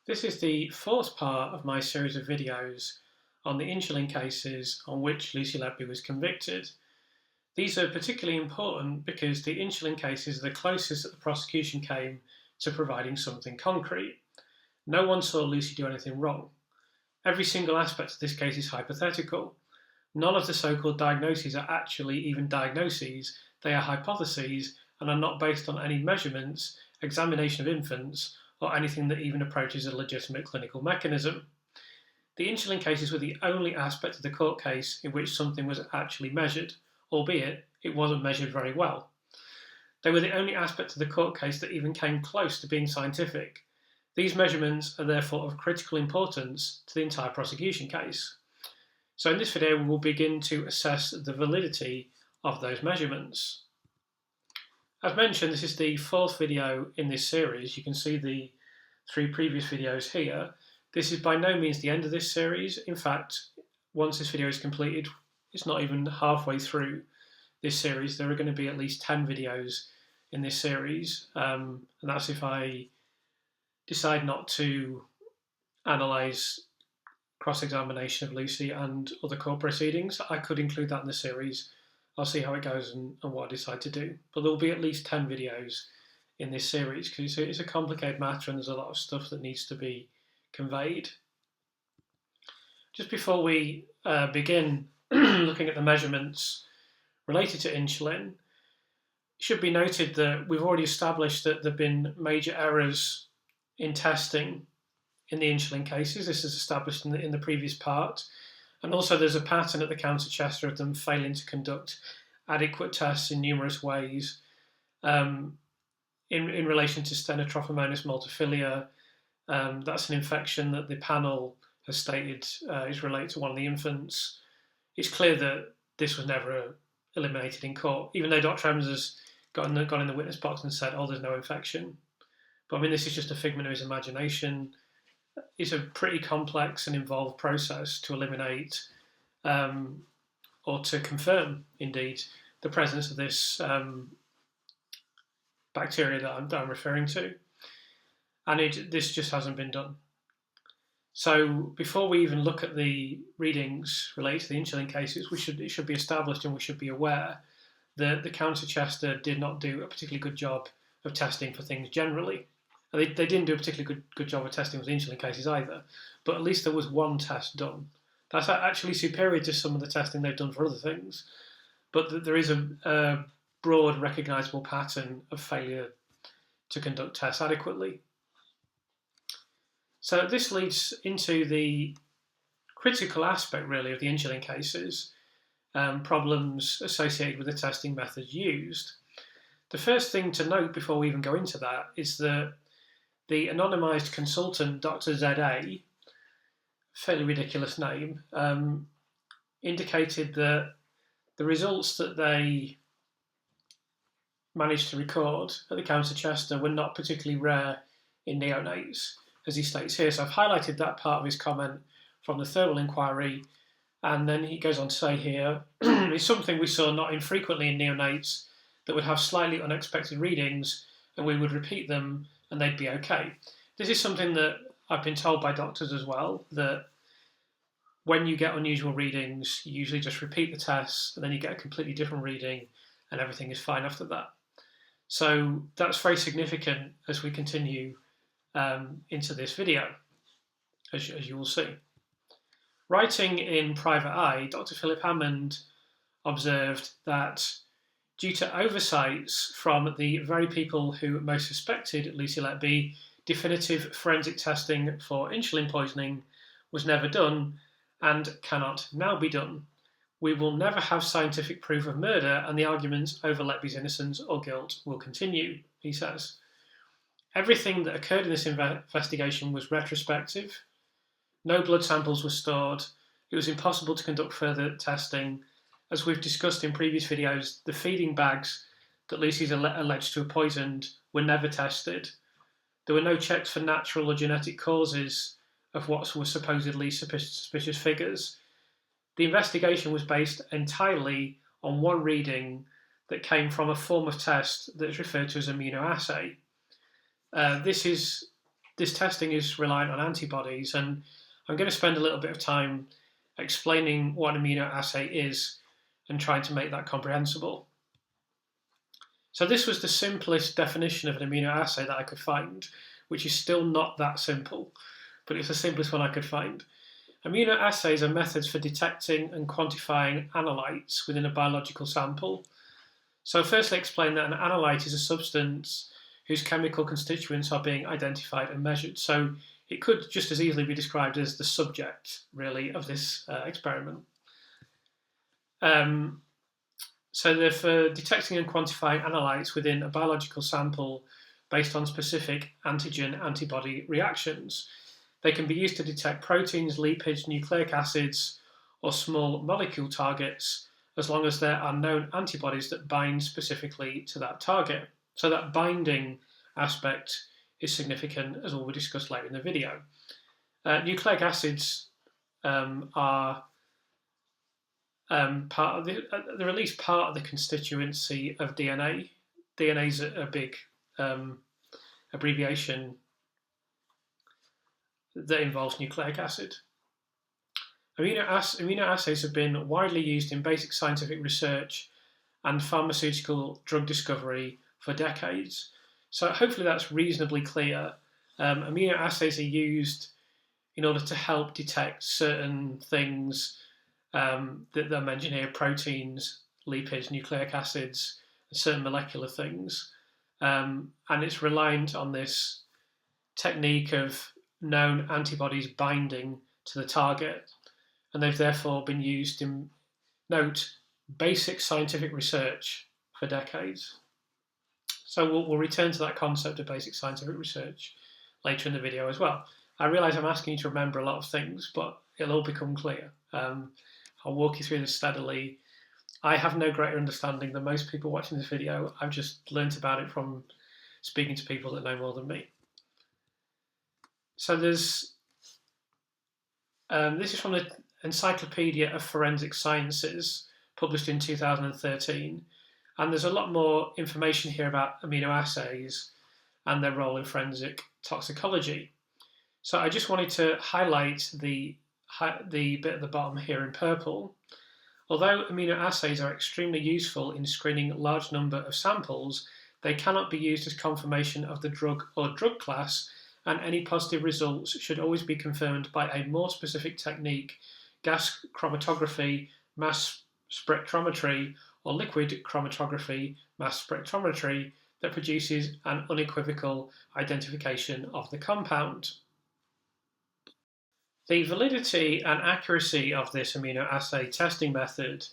This is the fourth part of my series of videos on the insulin cases on which Lucy Letby was convicted. These are particularly important because the insulin cases are the closest that the prosecution came to providing something concrete. No one saw Lucy do anything wrong. Every single aspect of this case is hypothetical. None of the so-called diagnoses are actually even diagnoses, they are hypotheses and are not based on any measurements, examination of infants, or anything that even approaches a legitimate clinical mechanism. The insulin cases were the only aspect of the court case in which something was actually measured, albeit it wasn't measured very well. They were the only aspect of the court case that even came close to being scientific. These measurements are therefore of critical importance to the entire prosecution case. So in this video, we will begin to assess the validity of those measurements. As mentioned, this is the fourth video in this series. You can see the three previous videos here. This is by no means the end of this series. In fact, once this video is completed, it's not even halfway through this series. There are going to be at least 10 videos in this series, and that's if I decide not to analyse cross-examination of Lucy and other court proceedings. I could include that in the series. I'll see how it goes and what I decide to do. But there will be at least 10 videos in this series because it's a complicated matter and there's a lot of stuff that needs to be conveyed. Just before we begin looking at the measurements related to insulin, it should be noted that we've already established that there have been major errors in testing in the insulin cases. This is established in the previous part. And also there's a pattern at the County Chester of them failing to conduct adequate tests in numerous ways. In relation to Stenotrophomonas multifilia, that's an infection that the panel has stated is related to one of the infants. It's clear that this was never eliminated in court, even though Dr. Evans has got in the witness box and said, oh, there's no infection. But I mean, this is just a figment of his imagination. It's a pretty complex and involved process to eliminate or to confirm, indeed, the presence of this bacteria that I'm referring to. And this just hasn't been done. So before we even look at the readings related to the insulin cases, it should be established and we should be aware that the County Chester did not do a particularly good job of testing for things generally. They didn't do a particularly good job of testing with insulin cases either, but at least there was one test done. That's actually superior to some of the testing they've done for other things, but there is a broad recognisable pattern of failure to conduct tests adequately. So this leads into the critical aspect really of the insulin cases, problems associated with the testing methods used. The first thing to note before we even go into that is that the anonymised consultant, Dr. ZA, fairly ridiculous name, indicated that the results that they managed to record at the County Chester were not particularly rare in neonates, as he states here. So I've highlighted that part of his comment from the thermal inquiry, and then he goes on to say here, it's something we saw not infrequently in neonates that would have slightly unexpected readings, and we would repeat them and they'd be okay. This is something that I've been told by doctors as well, that when you get unusual readings, you usually just repeat the tests and then you get a completely different reading and everything is fine after that. So that's very significant as we continue into this video, as you will see. Writing in Private Eye, Dr. Philip Hammond observed that due to oversights from the very people who most suspected Lucy Letby, definitive forensic testing for insulin poisoning was never done and cannot now be done. We will never have scientific proof of murder and the arguments over Letby's innocence or guilt will continue, he says. Everything that occurred in this investigation was retrospective. No blood samples were stored. It was impossible to conduct further testing. As we've discussed in previous videos, the feeding bags that Lucy's alleged to have poisoned were never tested. There were no checks for natural or genetic causes of what were supposedly suspicious figures. The investigation was based entirely on one reading that came from a form of test that is referred to as immunoassay. This is this testing is reliant on antibodies, and I'm going to spend a little bit of time explaining what an immunoassay is and trying to make that comprehensible. So this was the simplest definition of an immunoassay that I could find, which is still not that simple, but it's the simplest one I could find. Immunoassays are methods for detecting and quantifying analytes within a biological sample. So firstly, explain that an analyte is a substance whose chemical constituents are being identified and measured. So it could just as easily be described as the subject, really, of this experiment. So for detecting and quantifying analytes within a biological sample based on specific antigen-antibody reactions, they can be used to detect proteins, lipids, nucleic acids, or small molecule targets, as long as there are known antibodies that bind specifically to that target. So that binding aspect is significant, as we'll discuss later in the video. Nucleic acids are part of they're at least part of the constituency of DNA. DNA is a big abbreviation that involves nucleic acid. Immunoassays have been widely used in basic scientific research and pharmaceutical drug discovery for decades. So hopefully that's reasonably clear. Immunoassays are used in order to help detect certain things that I mentioned here: proteins, lipids, nucleic acids, certain molecular things. And it's reliant on this technique of known antibodies binding to the target. And they've therefore been used in, note, basic scientific research for decades. So we'll return to that concept of basic scientific research later in the video as well. I realise I'm asking you to remember a lot of things, but it'll all become clear. I'll walk you through this steadily. I have no greater understanding than most people watching this video. I've just learnt about it from speaking to people that know more than me. So this is from the Encyclopedia of Forensic Sciences, published in 2013. And there's a lot more information here about immunoassays and their role in forensic toxicology. So I just wanted to highlight the bit at the bottom here in purple. Although immunoassays are extremely useful in screening a large number of samples, they cannot be used as confirmation of the drug or drug class, and any positive results should always be confirmed by a more specific technique: gas chromatography, mass spectrometry, or liquid chromatography, mass spectrometry, that produces an unequivocal identification of the compound. The validity and accuracy of this immunoassay testing method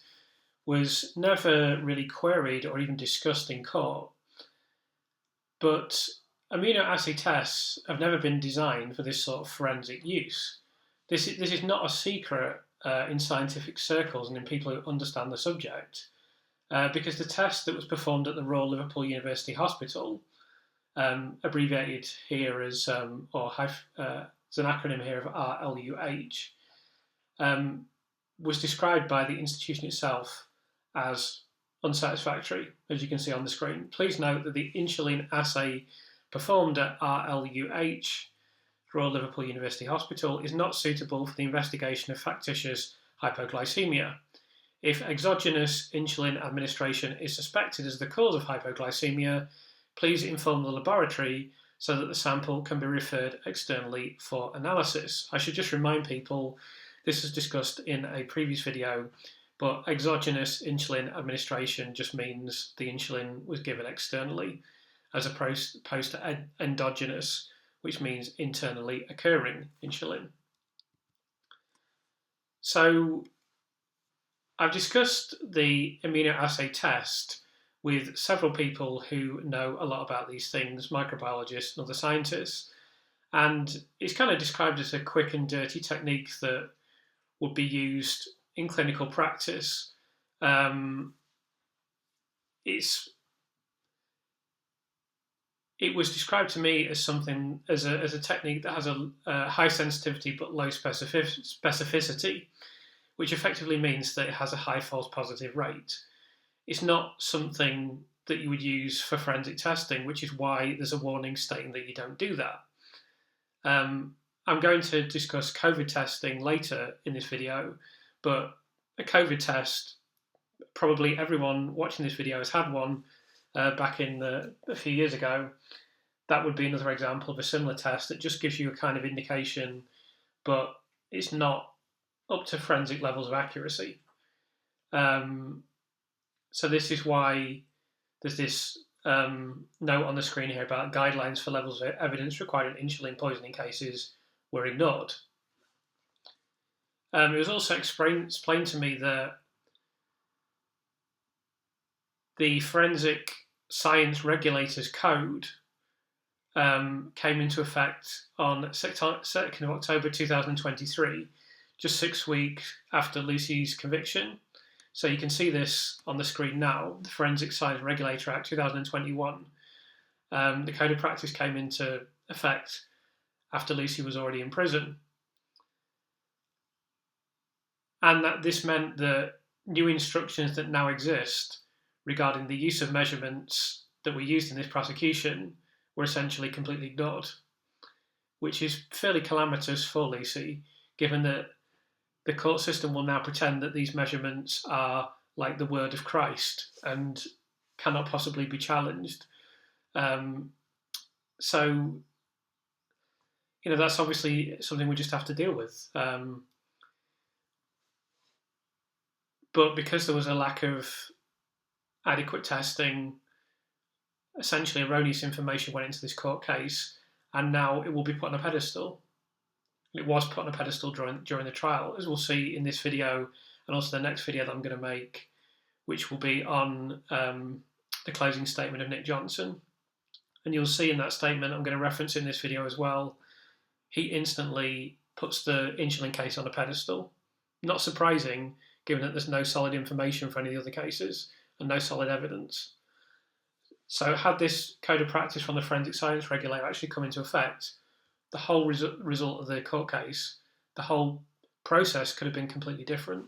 was never really queried or even discussed in court. But immunoassay tests have never been designed for this sort of forensic use. This is not a secret in scientific circles and in people who understand the subject, because the test that was performed at the Royal Liverpool University Hospital, abbreviated here as, it's an acronym here of RLUH, was described by the institution itself as unsatisfactory, as you can see on the screen. Please note that the insulin assay performed at RLUH, Royal Liverpool University Hospital, is not suitable for the investigation of factitious hypoglycemia. If exogenous insulin administration is suspected as the cause of hypoglycemia, please inform the laboratory so that the sample can be referred externally for analysis. I should just remind people, this was discussed in a previous video, but exogenous insulin administration just means the insulin was given externally, as opposed to endogenous, which means internally occurring insulin. So I've discussed the immunoassay test with several people who know a lot about these things, microbiologists and other scientists, and it's kind of described as a quick and dirty technique that would be used in clinical practice. It was described to me as something, as a technique that has a high sensitivity but low specificity, which effectively means that it has a high false positive rate. It's not something that you would use for forensic testing, which is why there's a warning stating that you don't do that. I'm going to discuss COVID testing later in this video, but a COVID test, probably everyone watching this video has had one back in a few years ago. That would be another example of a similar test that just gives you a kind of indication, but it's not up to forensic levels of accuracy. So this is why there's this note on the screen here about guidelines for levels of evidence required in insulin poisoning cases were ignored. It was also explained to me that the Forensic Science Regulators Code came into effect on 2nd of October 2023, just 6 weeks after Lucy's conviction. So you can see this on the screen now, the Forensic Science Regulator Act 2021. The Code of Practice came into effect after Lucy was already in prison. And that this meant that new instructions that now exist regarding the use of measurements that were used in this prosecution were essentially completely ignored, which is fairly calamitous for Lucy, given that the court system will now pretend that these measurements are like the word of Christ and cannot possibly be challenged. So, that's obviously something we just have to deal with. But because there was a lack of adequate testing, essentially erroneous information went into this court case, and now it will be put on a pedestal. It was put on a pedestal during the trial, as we'll see in this video, and also the next video that I'm going to make, which will be on the closing statement of Nick Johnson. And you'll see in that statement, I'm going to reference in this video as well, he instantly puts the insulin case on a pedestal. Not surprising, given that there's no solid information for any of the other cases and no solid evidence. So had this code of practice from the Forensic Science Regulator actually come into effect, the whole result of the court case, the whole process could have been completely different,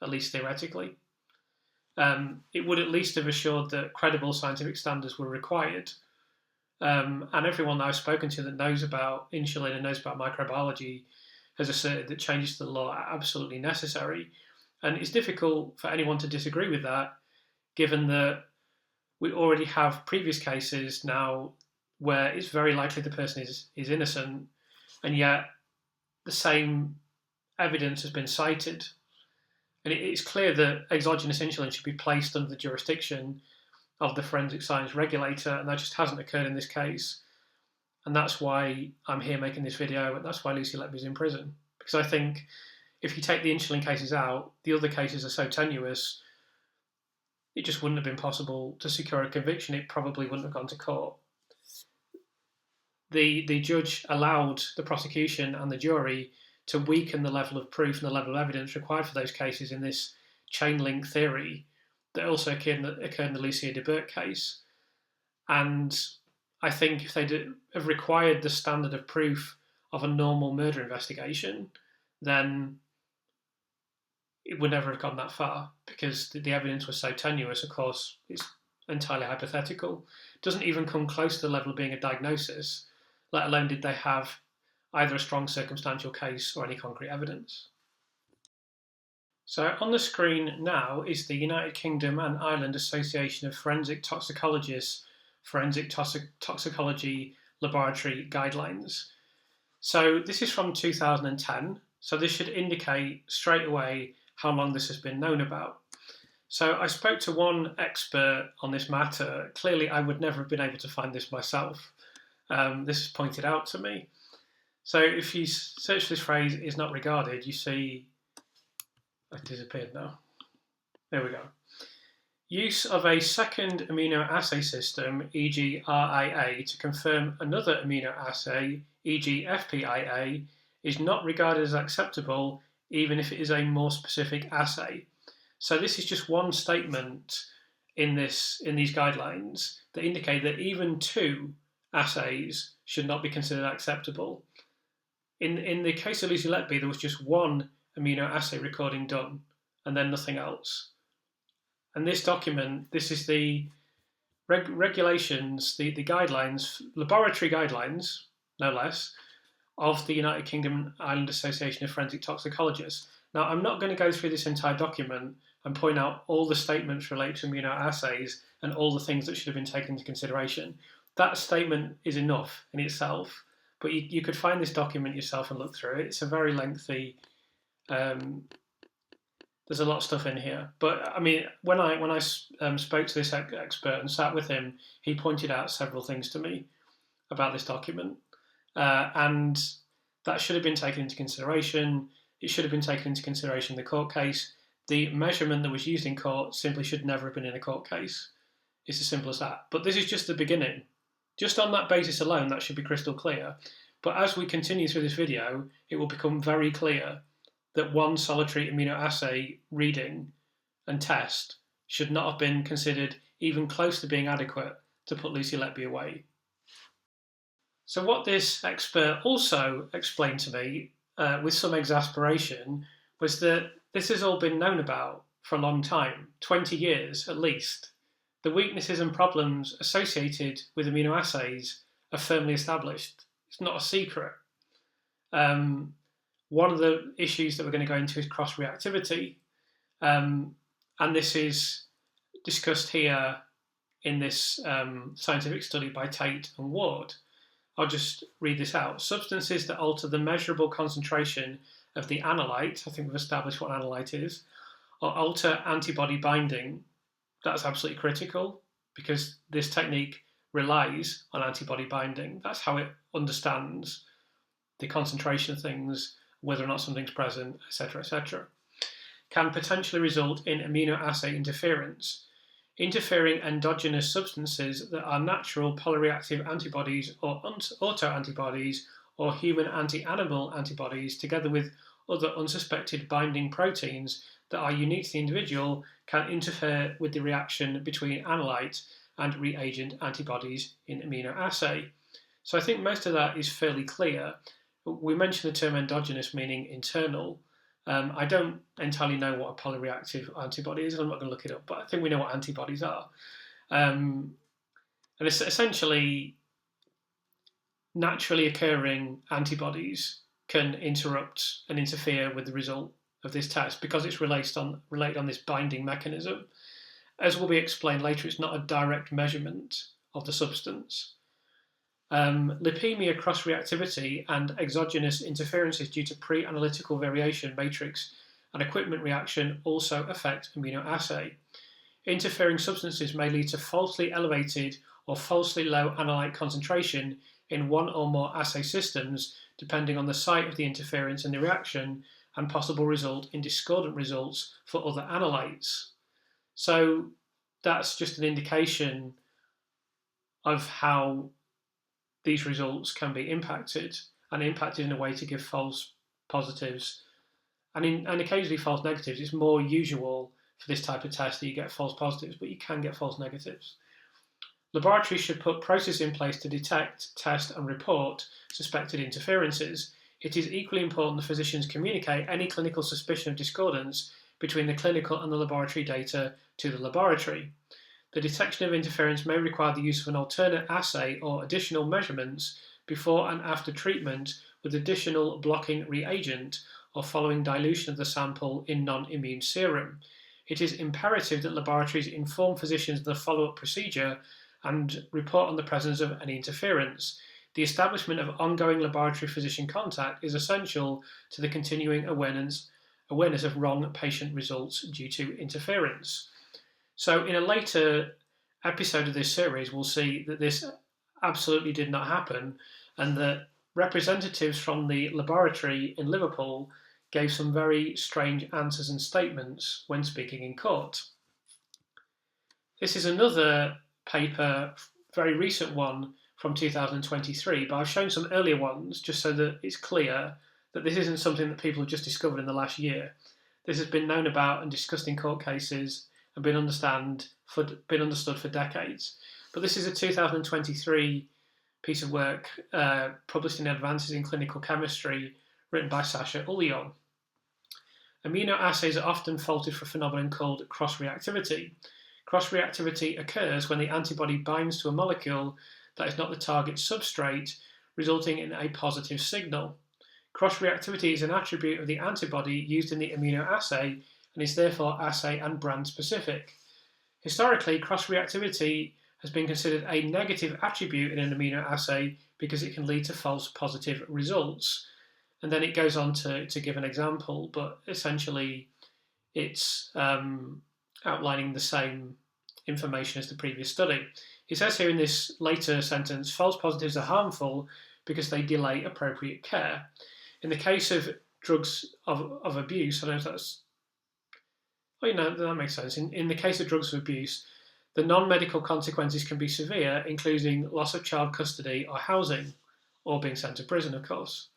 at least theoretically. It would at least have assured that credible scientific standards were required. And everyone I've spoken to that knows about insulin and knows about microbiology has asserted that changes to the law are absolutely necessary. And it's difficult for anyone to disagree with that, given that we already have previous cases now where it's very likely the person is innocent, and yet the same evidence has been cited. And it's clear that exogenous insulin should be placed under the jurisdiction of the Forensic Science Regulator, and that just hasn't occurred in this case. And that's why I'm here making this video, and that's why Lucy Letby is in prison. Because I think if you take the insulin cases out, the other cases are so tenuous, it just wouldn't have been possible to secure a conviction. It probably wouldn't have gone to court. The judge allowed the prosecution and the jury to weaken the level of proof and the level of evidence required for those cases in this chain link theory that also occurred in the Lucia de Burt case. And I think if they have required the standard of proof of a normal murder investigation, then it would never have gone that far, because the evidence was so tenuous. Of course, it's entirely hypothetical. It doesn't even come close to the level of being a diagnosis, let alone did they have either a strong circumstantial case or any concrete evidence. So on the screen now is the United Kingdom and Ireland Association of Forensic Toxicologists Forensic Toxicology Laboratory Guidelines. So this is from 2010, so this should indicate straight away how long this has been known about. So I spoke to one expert on this matter. Clearly I would never have been able to find this myself. This is pointed out to me. So if you search this phrase "is not regarded," you see, it disappeared now. There we go. Use of a second immunoassay system, e.g. RIA, to confirm another immunoassay, e.g. FPIA, is not regarded as acceptable even if it is a more specific assay. So this is just one statement in these guidelines that indicate that even two assays should not be considered acceptable. In the case of Lucy Letby, there was just one immunoassay recording done and then nothing else. And this document, this is the regulations, the guidelines, laboratory guidelines, no less, of the United Kingdom and Ireland Association of Forensic Toxicologists. Now, I'm not going to go through this entire document and point out all the statements related to immunoassays and all the things that should have been taken into consideration. That statement is enough in itself, but you could find this document yourself and look through it. It's a very lengthy. There's a lot of stuff in here, but I mean, when I spoke to this expert and sat with him, he pointed out several things to me about this document, and that should have been taken into consideration. It should have been taken into consideration in the court case. The measurement that was used in court simply should never have been in a court case. It's as simple as that. But this is just the beginning. Just on that basis alone, that should be crystal clear. But as we continue through this video, it will become very clear that one solitary immunoassay reading and test should not have been considered even close to being adequate to put Lucy Letby away. So what this expert also explained to me with some exasperation was that this has all been known about for a long time, 20 years at least. The weaknesses and problems associated with immunoassays are firmly established. It's not a secret. One of the issues that we're going to go into is cross-reactivity, and this is discussed here in this scientific study by Tate and Ward. I'll just read this out. Substances that alter the measurable concentration of the analyte, I think we've established what analyte is, or alter antibody binding. That's absolutely critical because this technique relies on antibody binding. That's how it understands the concentration of things, whether or not something's present, etc., etc. Can potentially result in immunoassay interference. Interfering endogenous substances that are natural polyreactive antibodies or autoantibodies or human anti-animal antibodies, together with other unsuspected binding proteins that are unique to the individual, can interfere with the reaction between analyte and reagent antibodies in immunoassay. So I think most of that is fairly clear. We mentioned the term endogenous, meaning internal. I don't entirely know what a polyreactive antibody is. I'm not going to look it up, but I think we know what antibodies are. And it's essentially naturally occurring antibodies can interrupt and interfere with the result of this test because it's related on this binding mechanism. As will be explained later, it's not a direct measurement of the substance. Lipemia cross-reactivity and exogenous interferences due to pre-analytical variation matrix and equipment reaction also affect immunoassay. Interfering substances may lead to falsely elevated or falsely low analyte concentration in one or more assay systems, depending on the site of the interference and the reaction, and possible result in discordant results for other analytes. So that's just an indication of how these results can be impacted in a way to give false positives and occasionally false negatives. It's more usual for this type of test that you get false positives, but you can get false negatives. Laboratories should put processes in place to detect, test and report suspected interferences. It is equally important that physicians communicate any clinical suspicion of discordance between the clinical and the laboratory data to the laboratory. The detection of interference may require the use of an alternate assay or additional measurements before and after treatment with additional blocking reagent or following dilution of the sample in non-immune serum. It is imperative that laboratories inform physicians of the follow-up procedure and report on the presence of any interference. The establishment of ongoing laboratory physician contact is essential to the continuing awareness of wrong patient results due to interference. So in a later episode of this series, we'll see that this absolutely did not happen and that representatives from the laboratory in Liverpool gave some very strange answers and statements when speaking in court. This is another paper, very recent one from 2023, but I've shown some earlier ones just so that it's clear that this isn't something that people have just discovered in the last year. This has been known about and discussed in court cases and been understood for decades. But this is a 2023 piece of work published in Advances in Clinical Chemistry, written by Sacha Ullion. Immunoassays are often faulted for a phenomenon called cross-reactivity. Cross-reactivity occurs when the antibody binds to a molecule that is not the target substrate, resulting in a positive signal. Cross-reactivity is an attribute of the antibody used in the immunoassay and is therefore assay and brand specific. Historically, cross-reactivity has been considered a negative attribute in an immunoassay because it can lead to false positive results. And then it goes on to give an example, but essentially it's outlining the same information as the previous study. It says here in this later sentence, false positives are harmful because they delay appropriate care. In the case of drugs of abuse, I don't know if that's, that makes sense. In the case of drugs of abuse, the non-medical consequences can be severe, including loss of child custody or housing, or being sent to prison, of course.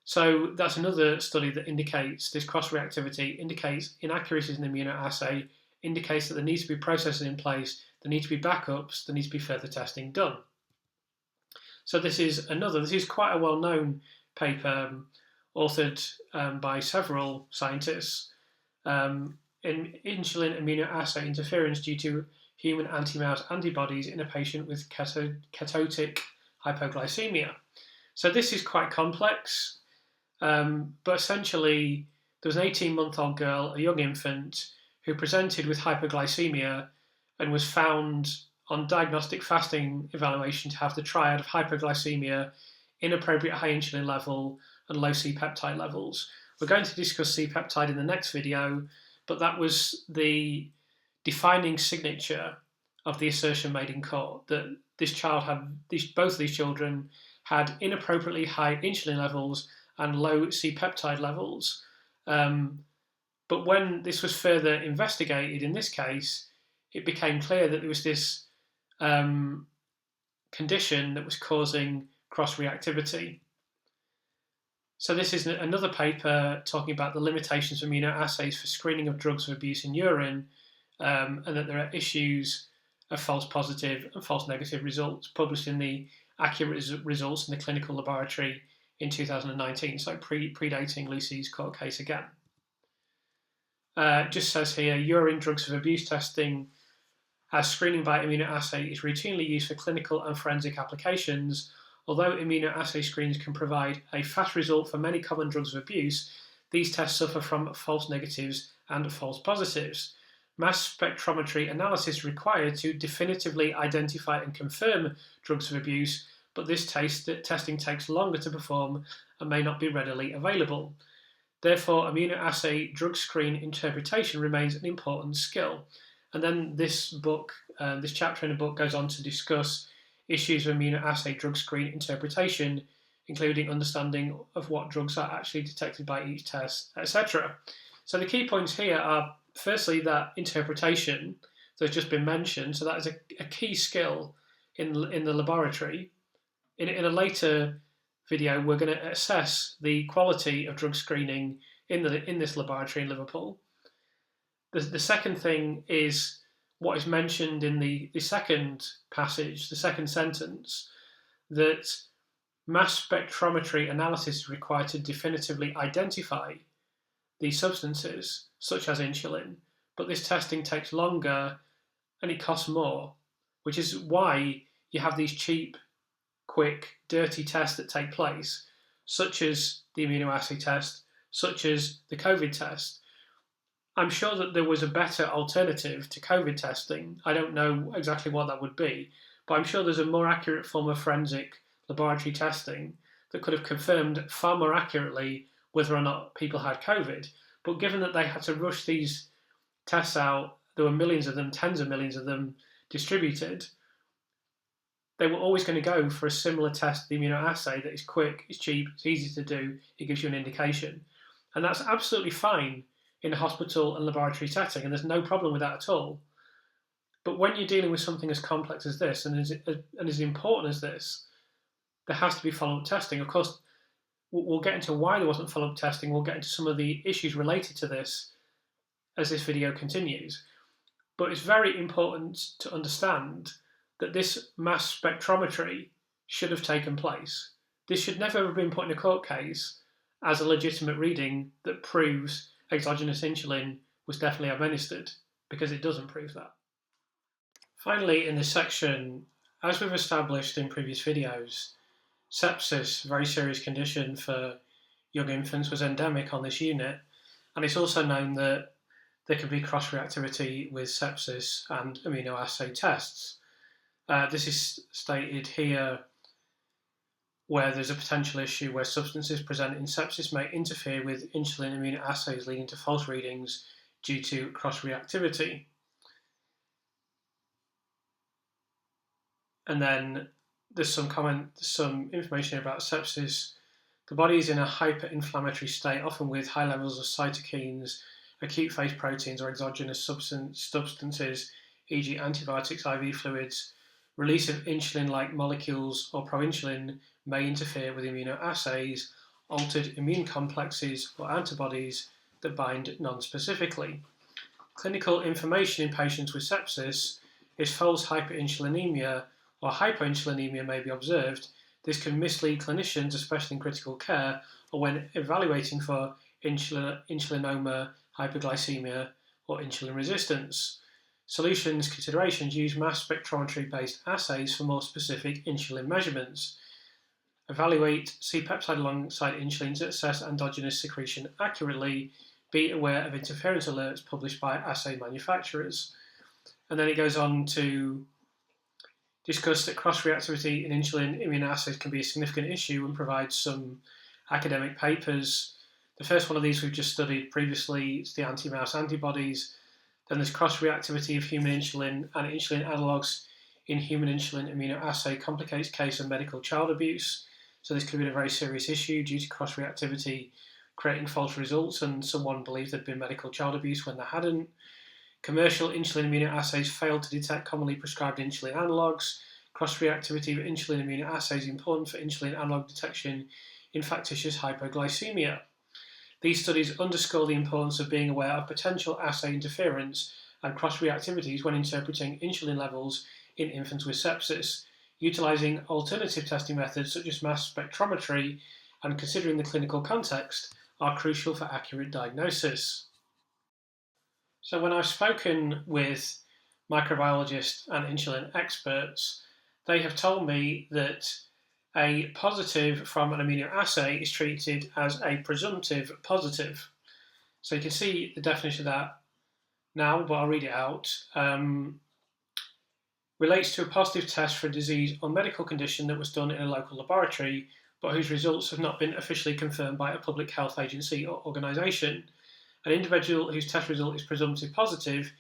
So that's another study that indicates this cross-reactivity, indicates inaccuracies in the immunoassay, indicates that there needs to be processes in place, there need to be backups, there needs to be further testing done. So this is quite a well-known paper authored by several scientists in insulin immunoassay interference due to human anti-mouse antibodies in a patient with ketotic hypoglycemia. So this is quite complex, but essentially there was an 18-month-old girl, a young infant, who presented with hypoglycemia and was found on diagnostic fasting evaluation to have the triad of hypoglycemia, inappropriate high insulin level, and low C-peptide levels. We're going to discuss C-peptide in the next video, but that was the defining signature of the assertion made in court, that this child both of these children had inappropriately high insulin levels and low C-peptide levels. But when this was further investigated in this case, it became clear that there was this condition that was causing cross-reactivity. So this is another paper talking about the limitations of immunoassays for screening of drugs of abuse in urine, and that there are issues of false positive and false negative results published in the accurate results in the clinical laboratory in 2019, so predating Lucy's court case again. Just says here, urine drugs of abuse testing as screening by immunoassay is routinely used for clinical and forensic applications. Although immunoassay screens can provide a fast result for many common drugs of abuse, these tests suffer from false negatives and false positives. Mass spectrometry analysis is required to definitively identify and confirm drugs of abuse, but this testing takes longer to perform and may not be readily available. Therefore, immunoassay drug screen interpretation remains an important skill. And then this chapter in the book goes on to discuss issues of immunoassay drug screen interpretation, including understanding of what drugs are actually detected by each test, etc. So the key points here are, firstly, that interpretation that's just been mentioned. So that is a key skill in the laboratory. In a later video, we're going to assess the quality of drug screening in this laboratory in Liverpool. The second thing is what is mentioned in the second passage, the second sentence, that mass spectrometry analysis is required to definitively identify these substances, such as insulin, but this testing takes longer and it costs more, which is why you have these cheap, quick, dirty tests that take place, such as the immunoassay test, such as the COVID test. I'm sure that there was a better alternative to COVID testing. I don't know exactly what that would be, but I'm sure there's a more accurate form of forensic laboratory testing that could have confirmed far more accurately whether or not people had COVID. But given that they had to rush these tests out, there were millions of them, tens of millions of them distributed, they were always going to go for a similar test, the immunoassay, that is quick, it's cheap, it's easy to do, it gives you an indication. And that's absolutely fine in a hospital and laboratory setting, and there's no problem with that at all. But when you're dealing with something as complex as this and as important as this, there has to be follow-up testing. Of course, we'll get into why there wasn't follow-up testing. We'll get into some of the issues related to this as this video continues. But it's very important to understand that this mass spectrometry should have taken place. This should never have been put in a court case as a legitimate reading that proves exogenous insulin was definitely administered, because it doesn't prove that. Finally, in this section, as we've established in previous videos, sepsis, a very serious condition for young infants, was endemic on this unit. And it's also known that there can be cross-reactivity with sepsis and immunoassay tests. This is stated here where there's a potential issue where substances present in sepsis may interfere with insulin immunoassays, leading to false readings due to cross-reactivity. And then there's some information about sepsis. The body is in a hyperinflammatory state, often with high levels of cytokines, acute phase proteins, or exogenous substances, e.g. antibiotics, IV fluids. Release of insulin-like molecules or proinsulin may interfere with immunoassays, altered immune complexes or antibodies that bind non-specifically. Clinical information in patients with sepsis is false hyperinsulinemia or hypoinsulinemia may be observed. This can mislead clinicians, especially in critical care, or when evaluating for insulinoma, hyperglycemia, or insulin resistance. Solutions considerations use mass spectrometry-based assays for more specific insulin measurements. Evaluate C-peptide alongside insulin to assess endogenous secretion accurately. Be aware of interference alerts published by assay manufacturers. And then it goes on to discuss that cross-reactivity in insulin immunoassays can be a significant issue and provides some academic papers. The first one of these we've just studied previously is the anti-mouse antibodies. Then there's cross-reactivity of human insulin and insulin analogues in human insulin immunoassay complicates case of medical child abuse. So this could be a very serious issue due to cross-reactivity creating false results, and someone believed there'd been medical child abuse when there hadn't. Commercial insulin immunoassays failed to detect commonly prescribed insulin analogues. Cross-reactivity of insulin immunoassays is important for insulin analogue detection in factitious hypoglycemia. These studies underscore the importance of being aware of potential assay interference and cross-reactivities when interpreting insulin levels in infants with sepsis. Utilising alternative testing methods such as mass spectrometry and considering the clinical context are crucial for accurate diagnosis. So when I've spoken with microbiologists and insulin experts, they have told me that a positive from an immunoassay is treated as a presumptive positive. So you can see the definition of that now, but I'll read it out. Relates to a positive test for a disease or medical condition that was done in a local laboratory, but whose results have not been officially confirmed by a public health agency or organisation. An individual whose test result is presumptive positive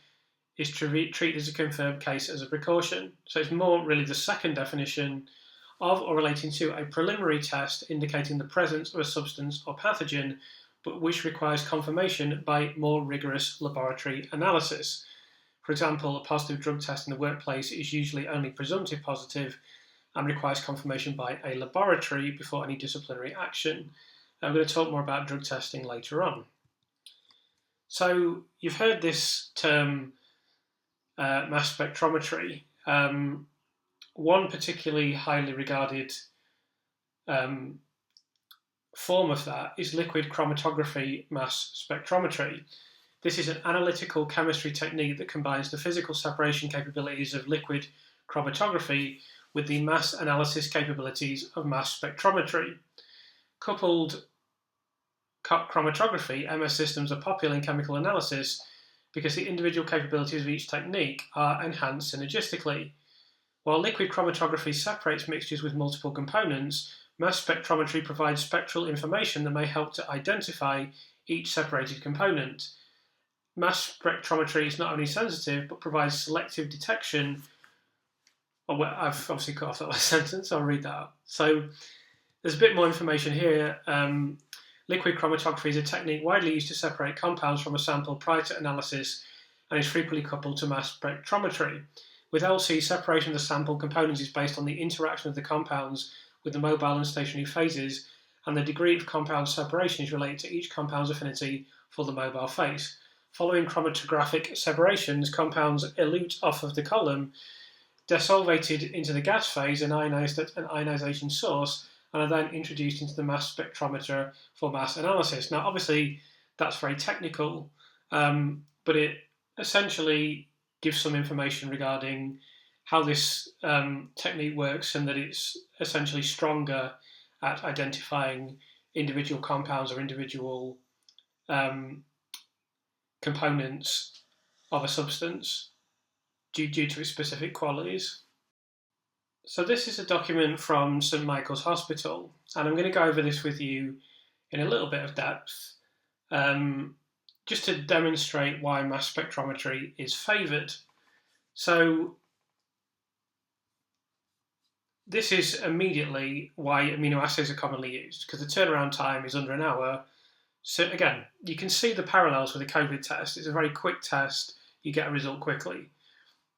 is treated as a confirmed case as a precaution. So it's more really the second definition of or relating to a preliminary test indicating the presence of a substance or pathogen, but which requires confirmation by more rigorous laboratory analysis. For example, a positive drug test in the workplace is usually only presumptive positive and requires confirmation by a laboratory before any disciplinary action. I'm going to talk more about drug testing later on. So you've heard this term mass spectrometry. One particularly highly regarded form of that is liquid chromatography mass spectrometry. This is an analytical chemistry technique that combines the physical separation capabilities of liquid chromatography with the mass analysis capabilities of mass spectrometry. Coupled chromatography, MS systems are popular in chemical analysis because the individual capabilities of each technique are enhanced synergistically. While liquid chromatography separates mixtures with multiple components, mass spectrometry provides spectral information that may help to identify each separated component. Mass spectrometry is not only sensitive, but provides selective detection. I've obviously cut off that last sentence, I'll read that out. So there's a bit more information here. Liquid chromatography is a technique widely used to separate compounds from a sample prior to analysis and is frequently coupled to mass spectrometry. With LC, separation of the sample components is based on the interaction of the compounds with the mobile and stationary phases, and the degree of compound separation is related to each compound's affinity for the mobile phase. Following chromatographic separations, compounds elute off of the column, desolvated into the gas phase and ionized at an ionization source, and are then introduced into the mass spectrometer for mass analysis. Now, obviously, that's very technical, but it essentially gives some information regarding how this technique works, and that it's essentially stronger at identifying individual compounds or individual components of a substance due to its specific qualities. So this is a document from St Michael's Hospital, and I'm going to go over this with you in a little bit of depth, just to demonstrate why mass spectrometry is favoured. So this is immediately why immunoassays are commonly used, because the turnaround time is under an hour. So again, you can see the parallels with a COVID test. It's a very quick test. You get a result quickly.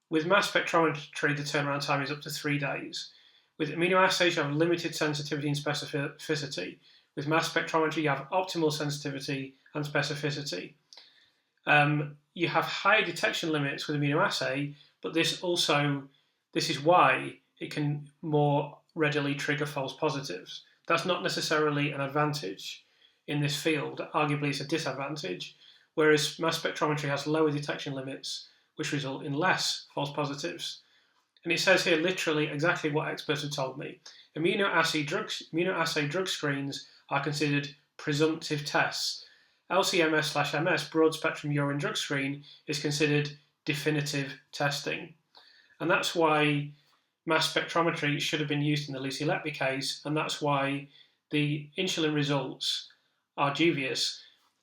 With mass spectrometry, the turnaround time is up to 3 days. With immunoassays, you have limited sensitivity and specificity. With mass spectrometry, you have optimal sensitivity and specificity. You have higher detection limits with immunoassay, but this is why it can more readily trigger false positives. That's not necessarily an advantage in this field. Arguably, it's a disadvantage, whereas mass spectrometry has lower detection limits, which result in less false positives. And it says here literally exactly what experts have told me. Immunoassay drug screens are considered presumptive tests. LC-MS/MS broad spectrum urine drug screen is considered definitive testing. And that's why mass spectrometry should have been used in the Lucy Letby case, and that's why the insulin results are dubious.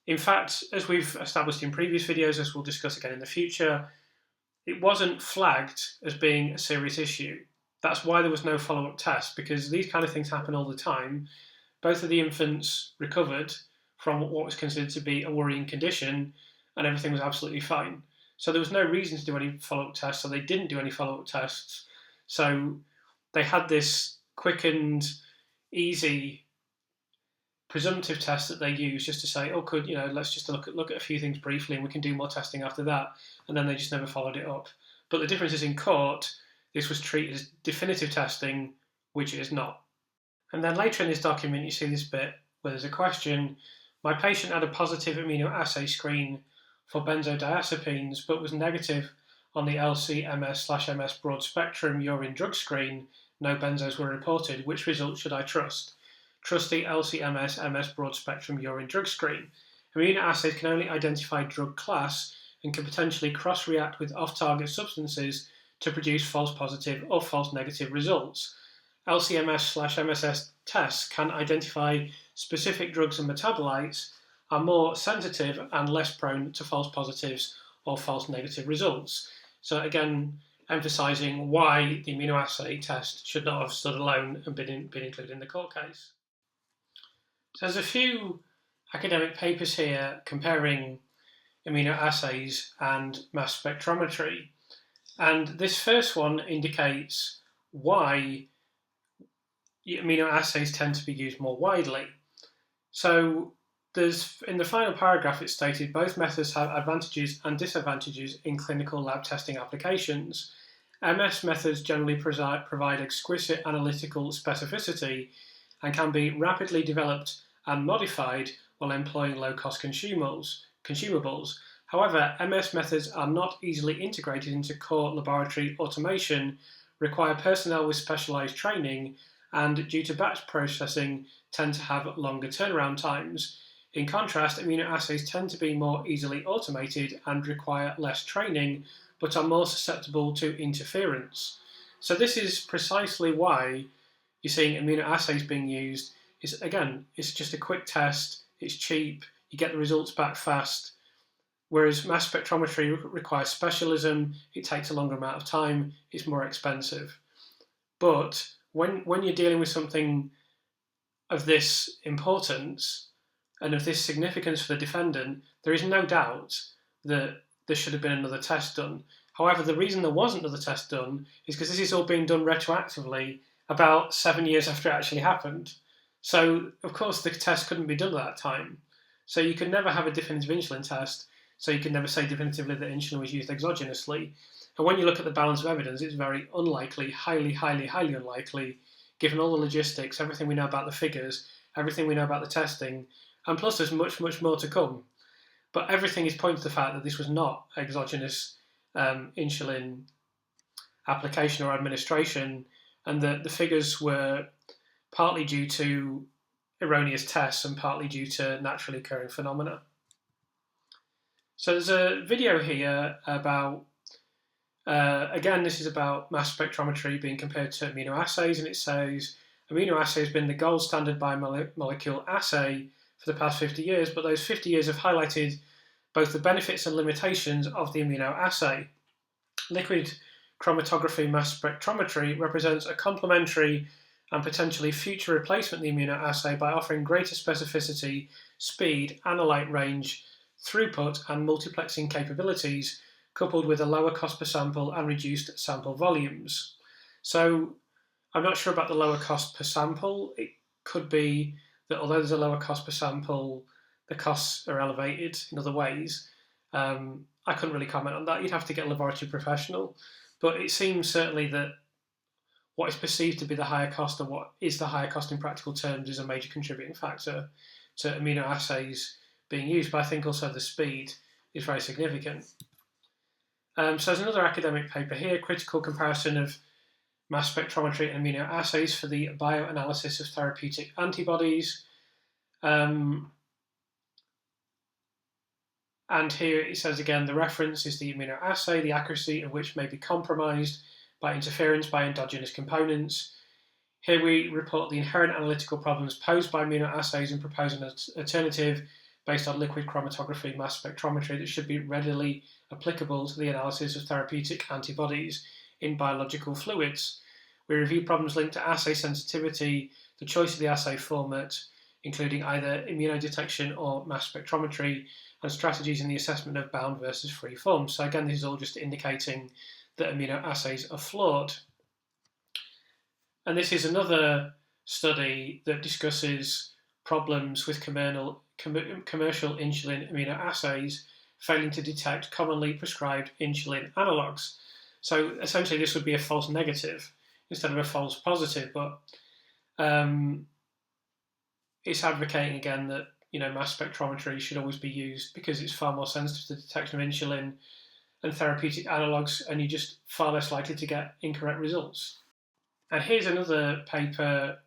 In fact, as we've established in previous videos, as we'll discuss again in the future, it wasn't flagged as being a serious issue. That's why there was no follow-up test, because these kind of things happen all the time. Both of the infants recovered from what was considered to be a worrying condition, and everything was absolutely fine. So there was no reason to do any follow-up tests, so they didn't do any follow-up tests. So they had this quick and easy presumptive test that they use just to say, oh, let's just look at a few things briefly, and we can do more testing after that. And then they just never followed it up. But the difference is in court, this was treated as definitive testing, which it is not. And then later in this document, you see this bit where there's a question. My patient had a positive immunoassay screen for benzodiazepines, but was negative on the LC-MS/MS broad spectrum urine drug screen. No benzos were reported. Which result should I trust? Trust the LC-MS/MS broad spectrum urine drug screen. Immunoassays can only identify drug class and can potentially cross-react with off-target substances to produce false positive or false negative results. LC-MS/MSS tests can identify specific drugs and metabolites, are more sensitive and less prone to false positives or false negative results. So again, emphasising why the immunoassay test should not have stood alone and been included in the court case. So there's a few academic papers here comparing immunoassays and mass spectrometry. And this first one indicates why immunoassays tend to be used more widely. So in the final paragraph, it's stated both methods have advantages and disadvantages in clinical lab testing applications. MS methods generally provide exquisite analytical specificity and can be rapidly developed and modified while employing low-cost consumables. However, MS methods are not easily integrated into core laboratory automation, require personnel with specialised training, and due to batch processing, tend to have longer turnaround times. In contrast, immunoassays tend to be more easily automated and require less training, but are more susceptible to interference. So this is precisely why you're seeing immunoassays being used. It's just a quick test, it's cheap, you get the results back fast, whereas mass spectrometry requires specialism, it takes a longer amount of time, it's more expensive. But when you're dealing with something of this importance and of this significance for the defendant, there is no doubt that there should have been another test done. However, the reason there wasn't another test done is because this is all being done retroactively about 7 years after it actually happened. So, of course, the test couldn't be done at that time. So you could never have a definitive insulin test, so you could never say definitively that insulin was used exogenously. And when you look at the balance of evidence, it's very unlikely, highly, highly, highly unlikely, given all the logistics, everything we know about the figures, everything we know about the testing, and plus there's much, much more to come. But everything is pointing to the fact that this was not exogenous insulin application or administration, and that the figures were partly due to erroneous tests and partly due to naturally occurring phenomena. So there's a video here about, again, this is about mass spectrometry being compared to immunoassays, and it says immunoassay has been the gold standard biomolecule assay for the past 50 years, but those 50 years have highlighted both the benefits and limitations of the immunoassay. Liquid chromatography mass spectrometry represents a complementary and potentially future replacement of the immunoassay by offering greater specificity, speed, analyte range, throughput, and multiplexing capabilities, coupled with a lower cost per sample and reduced sample volumes. So I'm not sure about the lower cost per sample. It could be that although there's a lower cost per sample, the costs are elevated in other ways. I couldn't really comment on that. You'd have to get a laboratory professional. But it seems certainly that what is perceived to be the higher cost, or what is the higher cost in practical terms, is a major contributing factor to immunoassays being used. But I think also the speed is very significant. So there's another academic paper here, critical comparison of mass spectrometry and immunoassays for the bioanalysis of therapeutic antibodies. And here it says again, the reference is the immunoassay, the accuracy of which may be compromised by interference by endogenous components. Here we report the inherent analytical problems posed by immunoassays and propose an alternative based on liquid chromatography mass spectrometry that should be readily applicable to the analysis of therapeutic antibodies in biological fluids. We review problems linked to assay sensitivity, the choice of the assay format, including either immunodetection or mass spectrometry, and strategies in the assessment of bound versus free forms. So again, this is all just indicating that immunoassays are flawed. And this is another study that discusses problems with commercial insulin immunoassays failing to detect commonly prescribed insulin analogues. So essentially this would be a false negative instead of a false positive, but it's advocating again that mass spectrometry should always be used because it's far more sensitive to the detection of insulin and therapeutic analogues, and you're just far less likely to get incorrect results. And here's another paper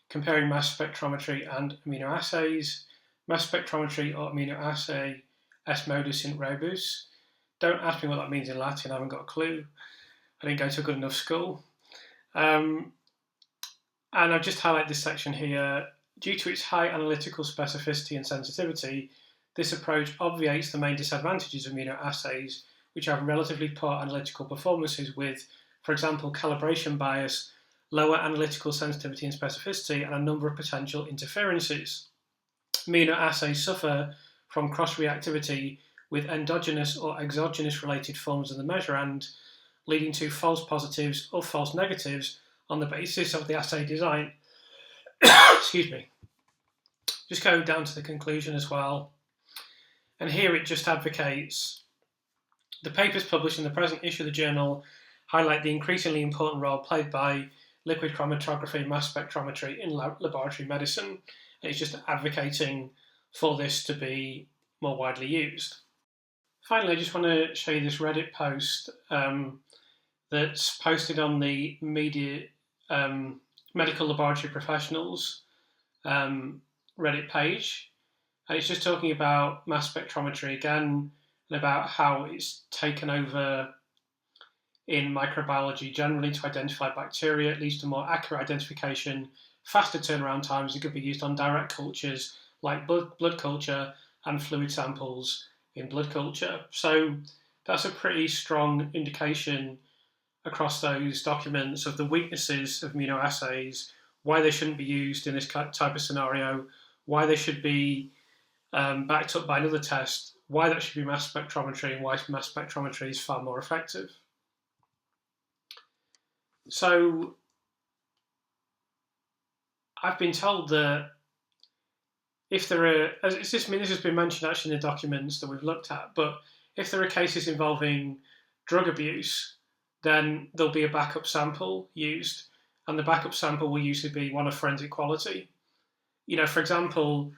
comparing mass spectrometry and immunoassays. Mass spectrometry or immunoassay est modus in rebus. Don't ask me what that means in Latin, I haven't got a clue. I didn't go to a good enough school. And I've just highlighted this section here. Due to its high analytical specificity and sensitivity, this approach obviates the main disadvantages of immunoassays, which have relatively poor analytical performances with, for example, calibration bias, lower analytical sensitivity and specificity, and a number of potential interferences. Immunoassays suffer from cross-reactivity with endogenous or exogenous related forms of the measurand, leading to false positives or false negatives on the basis of the assay design. Excuse me. Just go down to the conclusion as well. And here it just advocates the papers published in the present issue of the journal highlight the increasingly important role played by liquid chromatography mass spectrometry in laboratory medicine. And it's just advocating for this to be more widely used. Finally, I just want to show you this Reddit post that's posted on the medical laboratory professionals Reddit page. And it's just talking about mass spectrometry again and about how it's taken over in microbiology generally to identify bacteria. It leads to more accurate identification, faster turnaround times. It could be used on direct cultures like blood culture and fluid samples in blood culture. So that's a pretty strong indication across those documents of the weaknesses of immunoassays, why they shouldn't be used in this type of scenario, why they should be backed up by another test, why that should be mass spectrometry, and why mass spectrometry is far more effective. So I've been told that if there are, this has been mentioned actually in the documents that we've looked at, but if there are cases involving drug abuse, then there'll be a backup sample used, and the backup sample will usually be one of forensic quality. For example,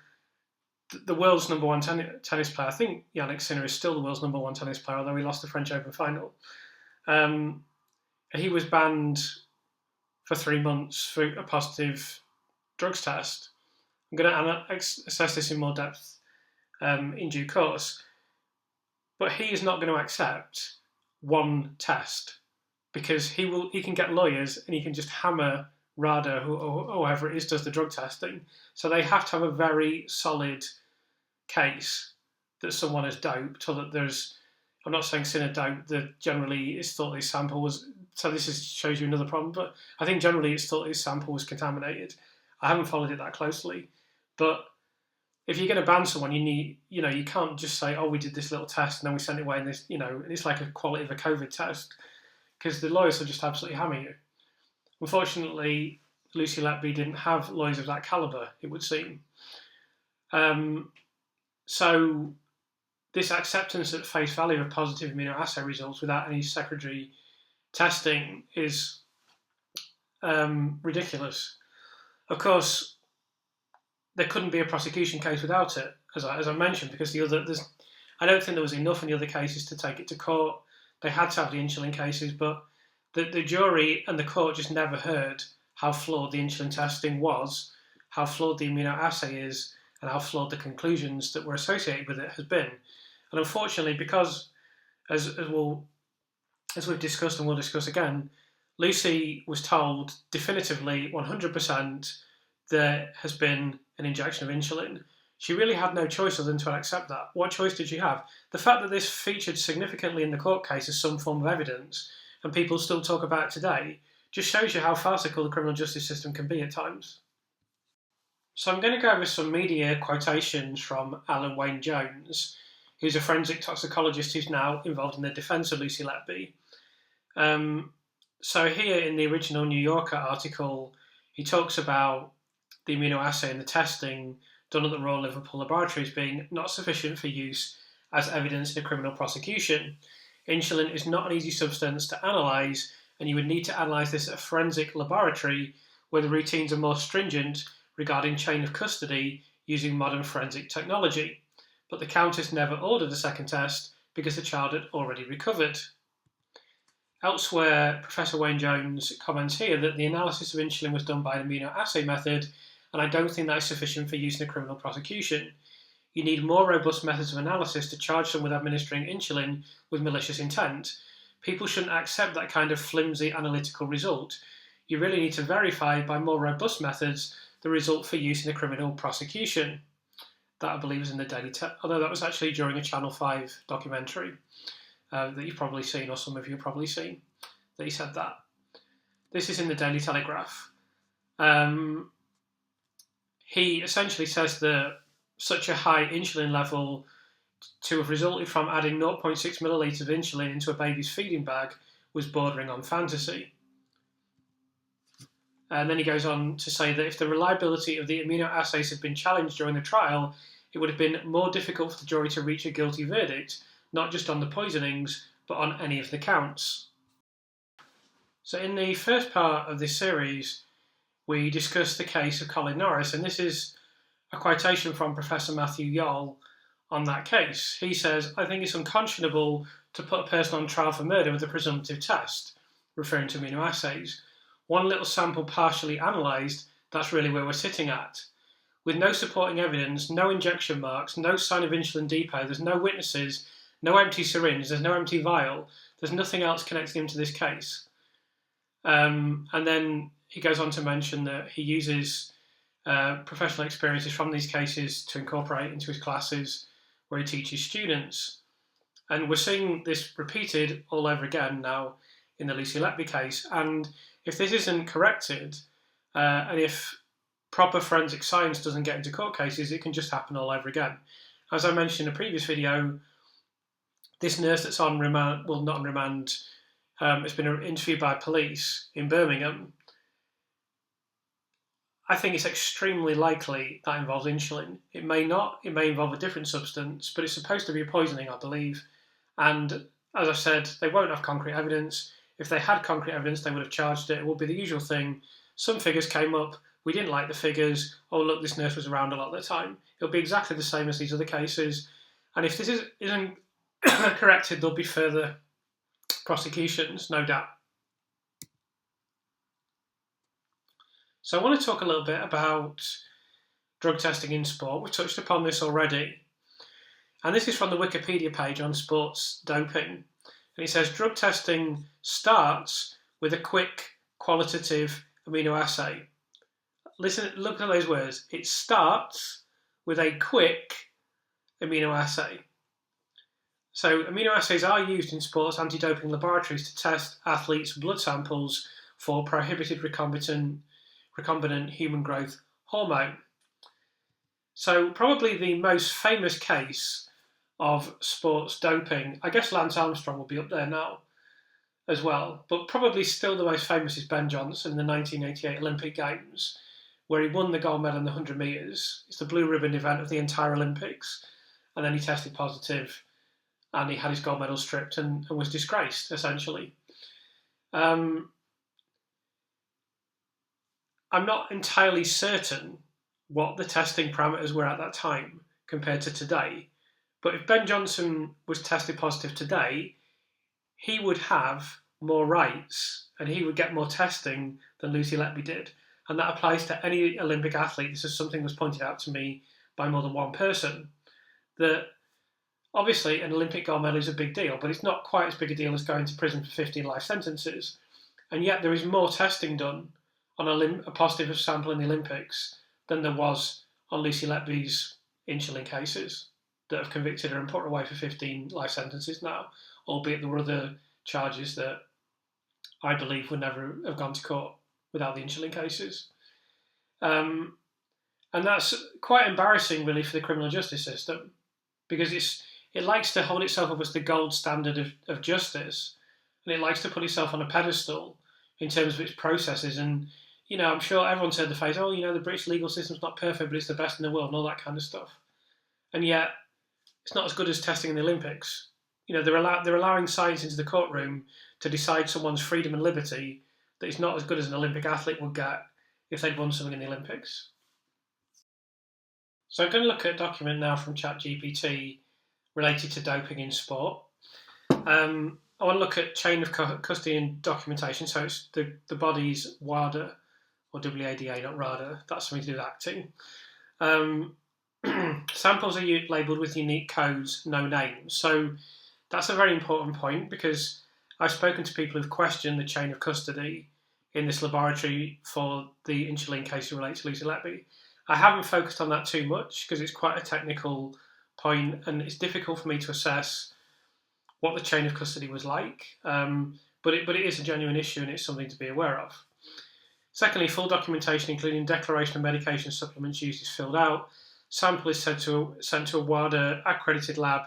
the world's number one tennis player, I think Yannick Sinner is still the world's number one tennis player, although he lost the French Open final. he was banned for 3 months for a positive drugs test. I'm going to assess this in more depth in due course. But he is not going to accept one test, because he can get lawyers and he can just hammer RADA or whoever it is does the drug testing. So they have to have a very solid case that someone has doped, or that there's, I'm not saying sin of doubt, that generally it's thought his sample was, so this shows you another problem, but I think generally it's thought his sample was contaminated. I haven't followed it that closely, but if you're going to ban someone, you need, you can't just say, oh, we did this little test and then we sent it away and this, and it's like a quality of a COVID test, because the lawyers will just absolutely hammer you. Unfortunately, Lucy Letby didn't have lawyers of that calibre, it would seem. So this acceptance at face value of positive immunoassay results without any secondary testing is ridiculous. Of course, there couldn't be a prosecution case without it, as I mentioned, because I don't think there was enough in the other cases to take it to court. They had to have the insulin cases, but the jury and the court just never heard how flawed the insulin testing was, how flawed the immunoassay is, and how flawed the conclusions that were associated with it has been. And unfortunately, because, as we've discussed and we'll discuss again, Lucy was told definitively 100% there has been an injection of insulin. She really had no choice other than to accept that. What choice did she have? The fact that this featured significantly in the court case as some form of evidence, and people still talk about it today, just shows you how farcical the criminal justice system can be at times. So I'm going to go over some media quotations from Alan Wayne Jones, who's a forensic toxicologist who's now involved in the defence of Lucy Letby. So here in the original New Yorker article, he talks about the immunoassay and the testing done at the Royal Liverpool Laboratories being not sufficient for use as evidence in a criminal prosecution. Insulin is not an easy substance to analyse, and you would need to analyse this at a forensic laboratory where the routines are more stringent regarding chain of custody using modern forensic technology. But the Countess never ordered a second test because the child had already recovered. Elsewhere, Professor Wayne Jones comments here that the analysis of insulin was done by an immunoassay method, and I don't think that is sufficient for use in a criminal prosecution. You need more robust methods of analysis to charge someone with administering insulin with malicious intent. People shouldn't accept that kind of flimsy analytical result. You really need to verify by more robust methods the result for use in a criminal prosecution. That, I believe, was in the Daily although that was actually during a Channel 5 documentary that you've probably seen, or some of you have probably seen, that he said that. This is in the Daily Telegraph. He essentially says that such a high insulin level to have resulted from adding 0.6 millilitres of insulin into a baby's feeding bag was bordering on fantasy. And then he goes on to say that if the reliability of the immunoassays had been challenged during the trial, it would have been more difficult for the jury to reach a guilty verdict, not just on the poisonings, but on any of the counts. So in the first part of this series, we discussed the case of Colin Norris, and this is a quotation from Professor Matthew Johll on that case. He says, "I think it's unconscionable to put a person on trial for murder with a presumptive test," referring to immunoassays. One little sample partially analysed, that's really where we're sitting at. With no supporting evidence, no injection marks, no sign of insulin depot, there's no witnesses, no empty syringe, there's no empty vial, there's nothing else connecting him to this case. And then he goes on to mention that he uses professional experiences from these cases to incorporate into his classes where he teaches students. And we're seeing this repeated all over again now in the Lucy Letby case. And if this isn't corrected, and if proper forensic science doesn't get into court cases, it can just happen all over again. As I mentioned in a previous video, this nurse that's on remand, well, not on remand, has been interviewed by police in Birmingham. I think it's extremely likely that involves insulin. It may not, it may involve a different substance, but it's supposed to be a poisoning, I believe. And as I said, they won't have concrete evidence. If they had concrete evidence, they would have charged it. It would be the usual thing. Some figures came up, we didn't like the figures. Oh, look, this nurse was around a lot of the time. It'll be exactly the same as these other cases. And if this isn't corrected, there'll be further prosecutions, no doubt. So I want to talk a little bit about drug testing in sport. We've touched upon this already. And this is from the Wikipedia page on sports doping. And it says drug testing starts with a quick qualitative immunoassay. Listen, look at those words. It starts with a quick immunoassay. So immunoassays are used in sports anti-doping laboratories to test athletes' blood samples for prohibited recombinant human growth hormone. So probably the most famous case of sports doping, I guess Lance Armstrong will be up there now as well, but probably still the most famous is Ben Johnson in the 1988 Olympic Games, where he won the gold medal in the 100 metres. It's the blue ribbon event of the entire Olympics, and then he tested positive and he had his gold medal stripped and was disgraced, essentially. I'm not entirely certain what the testing parameters were at that time compared to today, but if Ben Johnson was tested positive today, he would have more rights and he would get more testing than Lucy Letby did. And that applies to any Olympic athlete. This is something that was pointed out to me by more than one person, that obviously an Olympic gold medal is a big deal, but it's not quite as big a deal as going to prison for 15 life sentences. And yet there is more testing done on a positive sample in the Olympics than there was on Lucy Letby's insulin cases that have convicted her and put her away for 15 life sentences now, albeit there were other charges that I believe would never have gone to court without the insulin cases. And that's quite embarrassing, really, for the criminal justice system, because it likes to hold itself up as the gold standard of justice, and it likes to put itself on a pedestal in terms of its processes. And, I'm sure everyone's heard the phrase, the British legal system's not perfect, but it's the best in the world, and all that kind of stuff. And yet, it's not as good as testing in the Olympics. They're allowing science into the courtroom to decide someone's freedom and liberty that is not as good as an Olympic athlete would get if they'd won something in the Olympics. So I'm going to look at a document now from ChatGPT related to doping in sport. I want to look at chain of custody and documentation. So it's the body's WADA, or WADA, not RADA. That's something to do with acting. Samples are labelled with unique codes, no names. So that's a very important point, because I've spoken to people who've questioned the chain of custody in this laboratory for the insulin case related to Lucy Letby. I haven't focused on that too much because it's quite a technical point and it's difficult for me to assess what the chain of custody was like. But it is a genuine issue and it's something to be aware of. Secondly, full documentation, including declaration of medication supplements used, is filled out. Sample is sent to a WADA accredited lab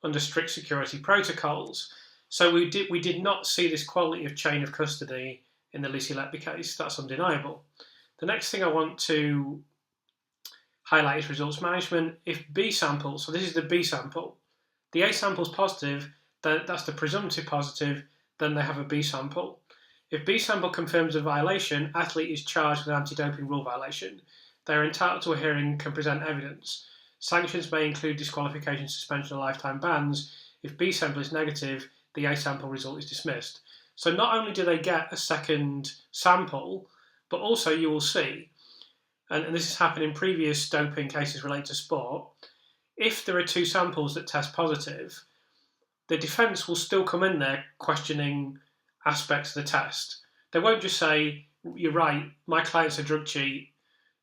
under strict security protocols. So we did not see this quality of chain of custody in the Lucy Letby case. That's undeniable. The next thing I want to highlight is results management. If B sample, so this is the B sample, the A sample is positive, that's the presumptive positive, then they have a B sample. If B sample confirms a violation, athlete is charged with an anti-doping rule violation. They are entitled to a hearing and can present evidence. Sanctions may include disqualification, suspension, or lifetime bans. If B sample is negative, the A sample result is dismissed. So not only do they get a second sample, but also you will see, and this has happened in previous doping cases related to sport, if there are two samples that test positive, the defence will still come in there questioning aspects of the test. They won't just say, you're right, my client's a drug cheat,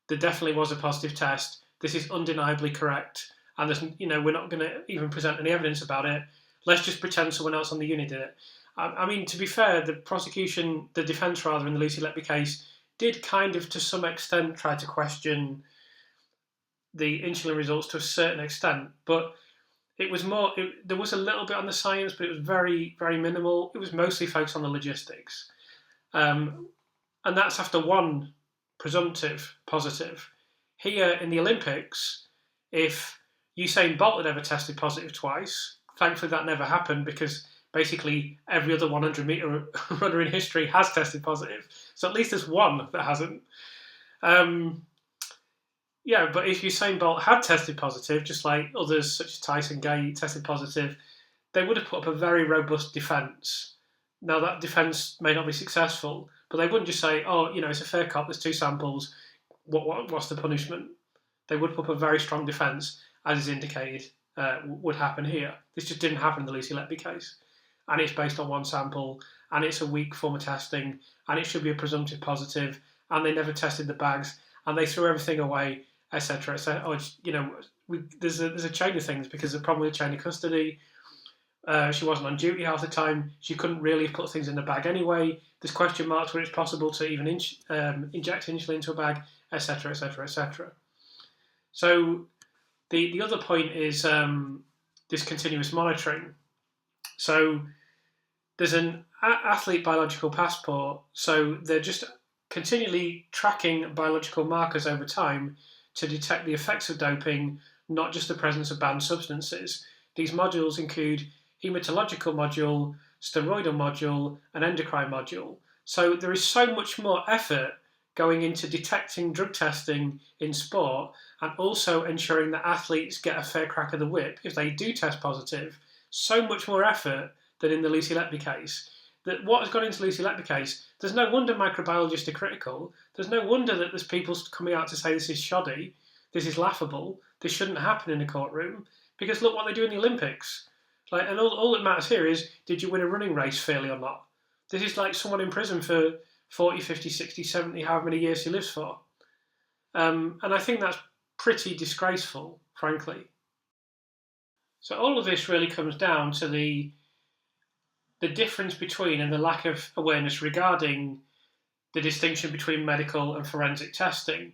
there definitely was a positive test, this is undeniably correct, and there's, we're not going to even present any evidence about it, let's just pretend someone else on the unit did it. I mean, to be fair, the defence in the Lucy Letby case, did kind of, to some extent, try to question the insulin results to a certain extent, but it was more, there was a little bit on the science, but it was very, very minimal. It was mostly focused on the logistics. And that's after one presumptive positive. Here in the Olympics, if Usain Bolt had ever tested positive twice, thankfully that never happened because basically every other 100-metre runner in history has tested positive. So at least there's one that hasn't. But if Usain Bolt had tested positive, just like others such as Tyson Gay tested positive, they would have put up a very robust defence. Now that defence may not be successful, But they wouldn't just say, oh, it's a fair cop, there's 2 samples, what's the punishment? They would put up a very strong defence, as is indicated would happen here. This just didn't happen in the Lucy Letby case. And it's based on 1 sample, and it's a weak form of testing, and it should be a presumptive positive, and they never tested the bags, and they threw everything away, etc. So, there's a chain of things, because the problem with the chain of custody, she wasn't on duty half the time, she couldn't really put things in the bag anyway, there's question marks where it's possible to even inject insulin into a bag, etc., etc., etc. So the other point is this continuous monitoring. So there's an athlete biological passport, so they're just continually tracking biological markers over time to detect the effects of doping, not just the presence of banned substances. These modules include hematological module, steroidal module, and endocrine module. So there is so much more effort going into detecting drug testing in sport, and also ensuring that athletes get a fair crack of the whip if they do test positive. So much more effort than in the Lucy Letby case. That what has gone into the Lucy Letby case, there's no wonder microbiologists are critical. There's no wonder that there's people coming out to say this is shoddy, this is laughable, this shouldn't happen in a courtroom, because look what they do in the Olympics. And all that matters here is, did you win a running race fairly or not? This is like someone in prison for 40, 50, 60, 70, however many years he lives for. And I think that's pretty disgraceful, frankly. So all of this really comes down to the difference between, and the lack of awareness regarding, the distinction between medical and forensic testing.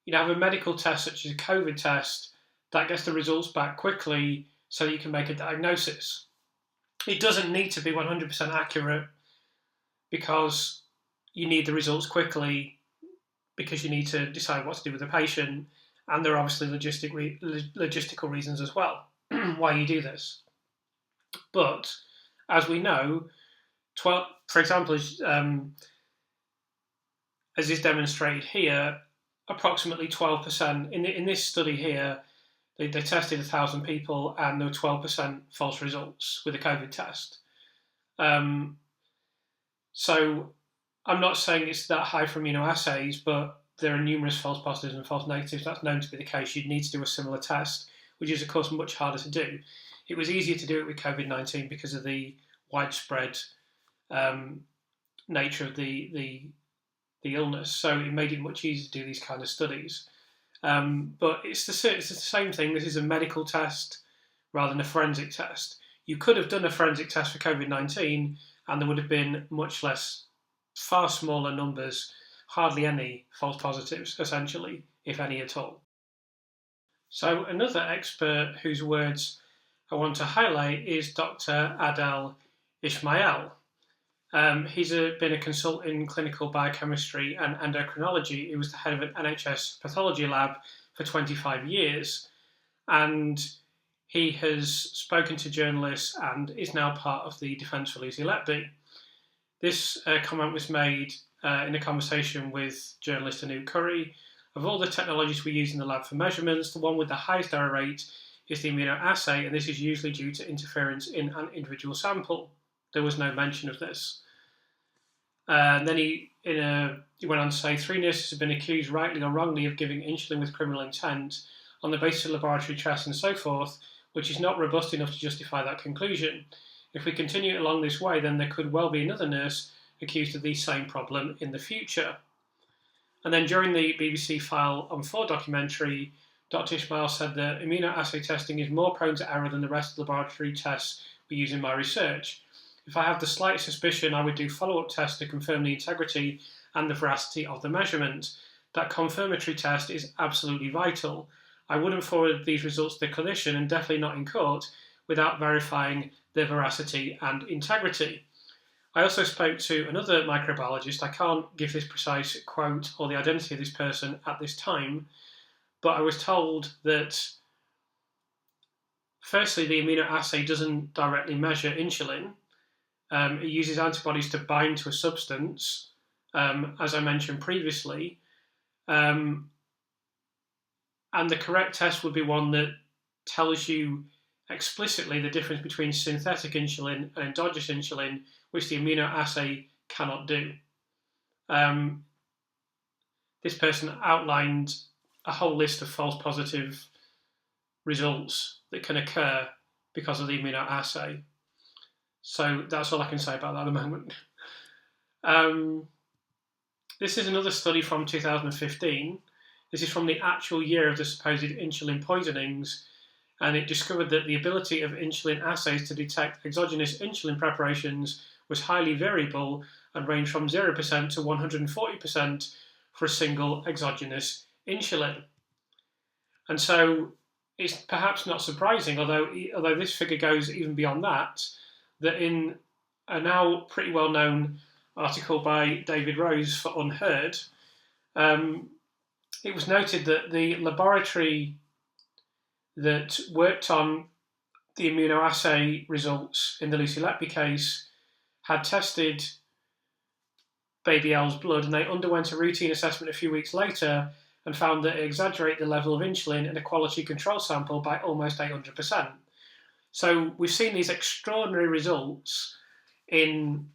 You have a medical test such as a COVID test that gets the results back quickly so that you can make a diagnosis. It doesn't need to be 100% accurate, because you need the results quickly, because you need to decide what to do with the patient, and there are obviously logistical reasons as well why you do this. But as we know, for example, as is demonstrated here, approximately 12%, in this study here, they tested 1,000 people, and there were 12% false results with a COVID test. So I'm not saying it's that high for immunoassays, but there are numerous false positives and false negatives. That's known to be the case. You'd need to do a similar test, which is, of course, much harder to do. It was easier to do it with COVID-19 because of the widespread nature of the illness. So it made it much easier to do these kind of studies. But it's the same thing. This is a medical test rather than a forensic test. You could have done a forensic test for COVID-19, and there would have been much less, far smaller numbers, hardly any false positives, essentially, if any at all. So another expert whose words I want to highlight is Dr. Adel Ishmail. He's been a consultant in clinical biochemistry and endocrinology. He was the head of an NHS pathology lab for 25 years. And he has spoken to journalists and is now part of the defence for Lucy Letby. This comment was made in a conversation with journalist Anoop Curry. Of all the technologies we use in the lab for measurements, the one with the highest error rate is the immunoassay, and this is usually due to interference in an individual sample. There was no mention of this. And then he went on to say, 3 nurses have been accused rightly or wrongly of giving insulin with criminal intent on the basis of laboratory tests and so forth, which is not robust enough to justify that conclusion. If we continue along this way, then there could well be another nurse accused of the same problem in the future. And then during the BBC File on 4 documentary, Dr. Ishmael said that immunoassay testing is more prone to error than the rest of the laboratory tests we use in my research. If I have the slightest suspicion, I would do follow-up tests to confirm the integrity and the veracity of the measurement. That confirmatory test is absolutely vital. I wouldn't forward these results to the clinician, and definitely not in court, without verifying their veracity and integrity. I also spoke to another microbiologist. I can't give this precise quote or the identity of this person at this time, but I was told that firstly, the immunoassay doesn't directly measure insulin. It uses antibodies to bind to a substance, as I mentioned previously. And the correct test would be one that tells you explicitly the difference between synthetic insulin and endogenous insulin, which the immunoassay cannot do. this person outlined a whole list of false positive results that can occur because of the immunoassay. So that's all I can say about that at the moment. This is another study from 2015. This is from the actual year of the supposed insulin poisonings, and it discovered that the ability of insulin assays to detect exogenous insulin preparations was highly variable and ranged from 0% to 140% for a single exogenous insulin. And so it's perhaps not surprising, although this figure goes even beyond that in a now pretty well-known article by David Rose for Unheard, it was noted that the laboratory that worked on the immunoassay results in the Lucy Letby case had tested baby L's blood, and they underwent a routine assessment a few weeks later and found that it exaggerated the level of insulin in a quality control sample by almost 800%. So we've seen these extraordinary results in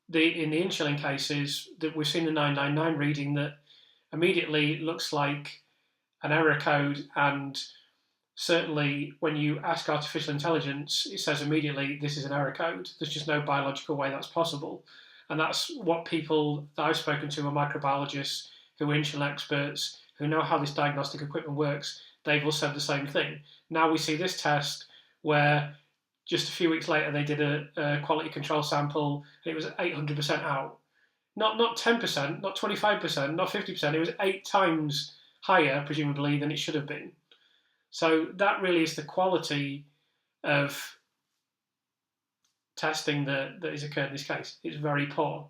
the insulin cases, that we've seen the 999 reading that immediately looks like an error code, and certainly when you ask artificial intelligence, it says immediately this is an error code. There's just no biological way that's possible. And that's what people that I've spoken to are microbiologists who are insulin experts, who know how this diagnostic equipment works. They've all said the same thing. Now we see this test where just a few weeks later they did a quality control sample, and it was 800% out. Not 10%, not 25%, not 50%, it was 8 times higher, presumably, than it should have been. So that really is the quality of testing that is occurred in this case. It's very poor.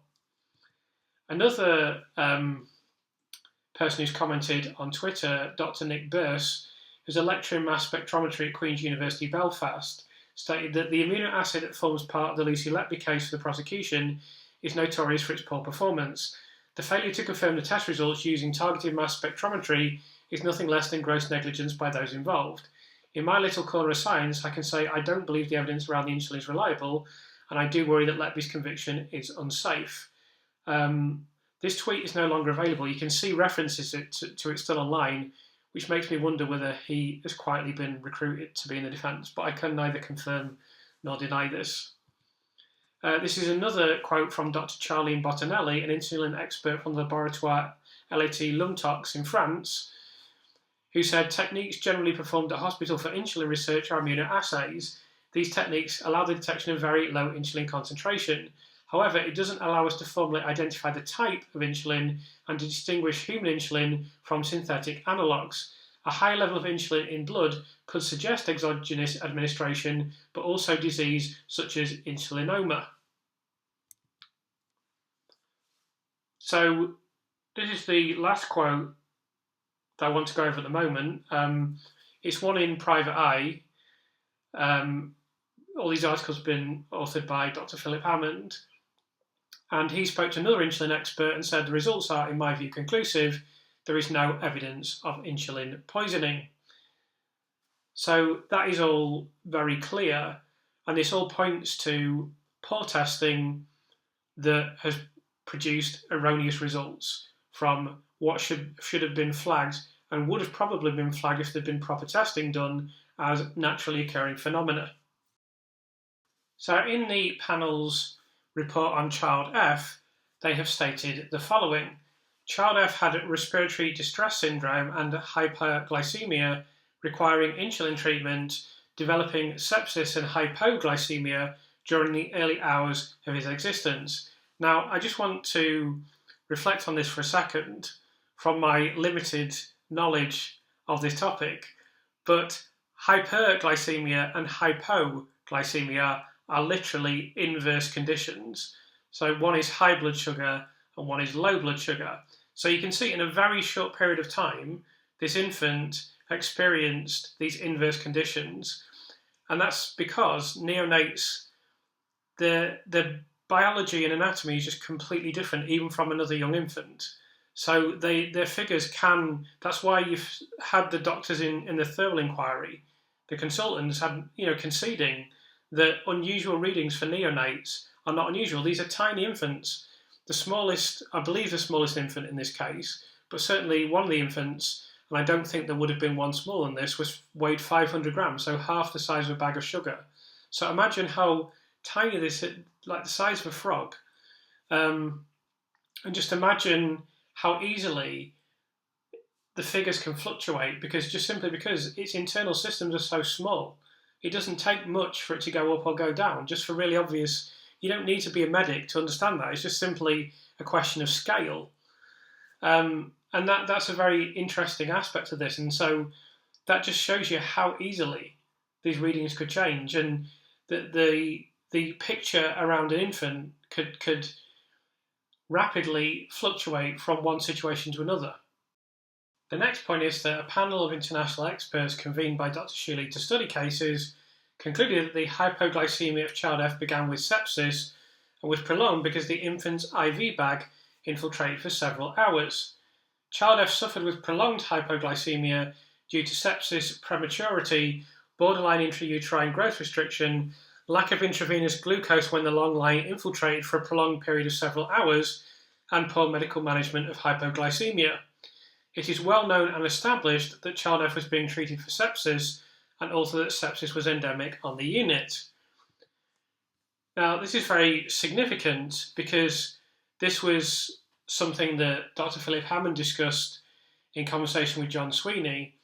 Another person who's commented on Twitter, Dr. Nick Burse, who's a lecturer in mass spectrometry at Queen's University Belfast, stated that the immunoassay that forms part of the Lucy Letby case for the prosecution is notorious for its poor performance. The failure to confirm the test results using targeted mass spectrometry is nothing less than gross negligence by those involved. In my little corner of science, I can say I don't believe the evidence around the insulin is reliable, and I do worry that Letby's conviction is unsafe. This tweet is no longer available. You can see references to it still online, which makes me wonder whether he has quietly been recruited to be in the defence, but I can neither confirm nor deny this. This is another quote from Dr. Charlene Bottinelli, an insulin expert from the laboratoire LAT Lumtox in France, who said techniques generally performed at hospital for insulin research are immunoassays. These techniques allow the detection of very low insulin concentration. However, it doesn't allow us to formally identify the type of insulin and to distinguish human insulin from synthetic analogues. A high level of insulin in blood could suggest exogenous administration, but also disease such as insulinoma. So this is the last quote that I want to go over at the moment. It's one in Private Eye. All these articles have been authored by Dr. Philip Hammond. And he spoke to another insulin expert and said the results are, in my view, conclusive. There is no evidence of insulin poisoning. So that is all very clear, and this all points to poor testing that has produced erroneous results from what should have been flagged and would have probably been flagged if there'd been proper testing done as naturally occurring phenomena. So in the panel's report on Child F, they have stated the following. Child F had respiratory distress syndrome and hyperglycemia requiring insulin treatment, developing sepsis and hypoglycemia during the early hours of his existence. Now, I just want to reflect on this for a second from my limited knowledge of this topic, but hyperglycemia and hypoglycemia are literally inverse conditions. So one is high blood sugar and one is low blood sugar. So you can see in a very short period of time, this infant experienced these inverse conditions. And that's because neonates, their biology and anatomy is just completely different, even from another young infant. So their figures can, that's why you've had the doctors in the thorough inquiry, the consultants had, conceding that unusual readings for neonates are not unusual. These are tiny infants. the smallest, I believe the smallest infant in this case, but certainly one of the infants, and I don't think there would have been one smaller than this, weighed 500 grams, so half the size of a bag of sugar. So imagine how tiny this is, like the size of a frog. And just imagine how easily the figures can fluctuate simply because its internal systems are so small. It doesn't take much for it to go up or go down, just for really obvious. You don't need to be a medic to understand that. It's just simply a question of scale. And that's a very interesting aspect of this. And so that just shows you how easily these readings could change, and that the picture around an infant could rapidly fluctuate from one situation to another. The next point is that a panel of international experts convened by Dr. Shuley to study cases concluded that the hypoglycemia of child F began with sepsis and was prolonged because the infant's IV bag infiltrated for several hours. Child F suffered with prolonged hypoglycemia due to sepsis, prematurity, borderline intrauterine growth restriction, lack of intravenous glucose when the long line infiltrated for a prolonged period of several hours, and poor medical management of hypoglycemia. It is well known and established that child F was being treated for sepsis, and also that sepsis was endemic on the unit. Now, this is very significant because this was something that Dr. Philip Hammond discussed in conversation with John Sweeney.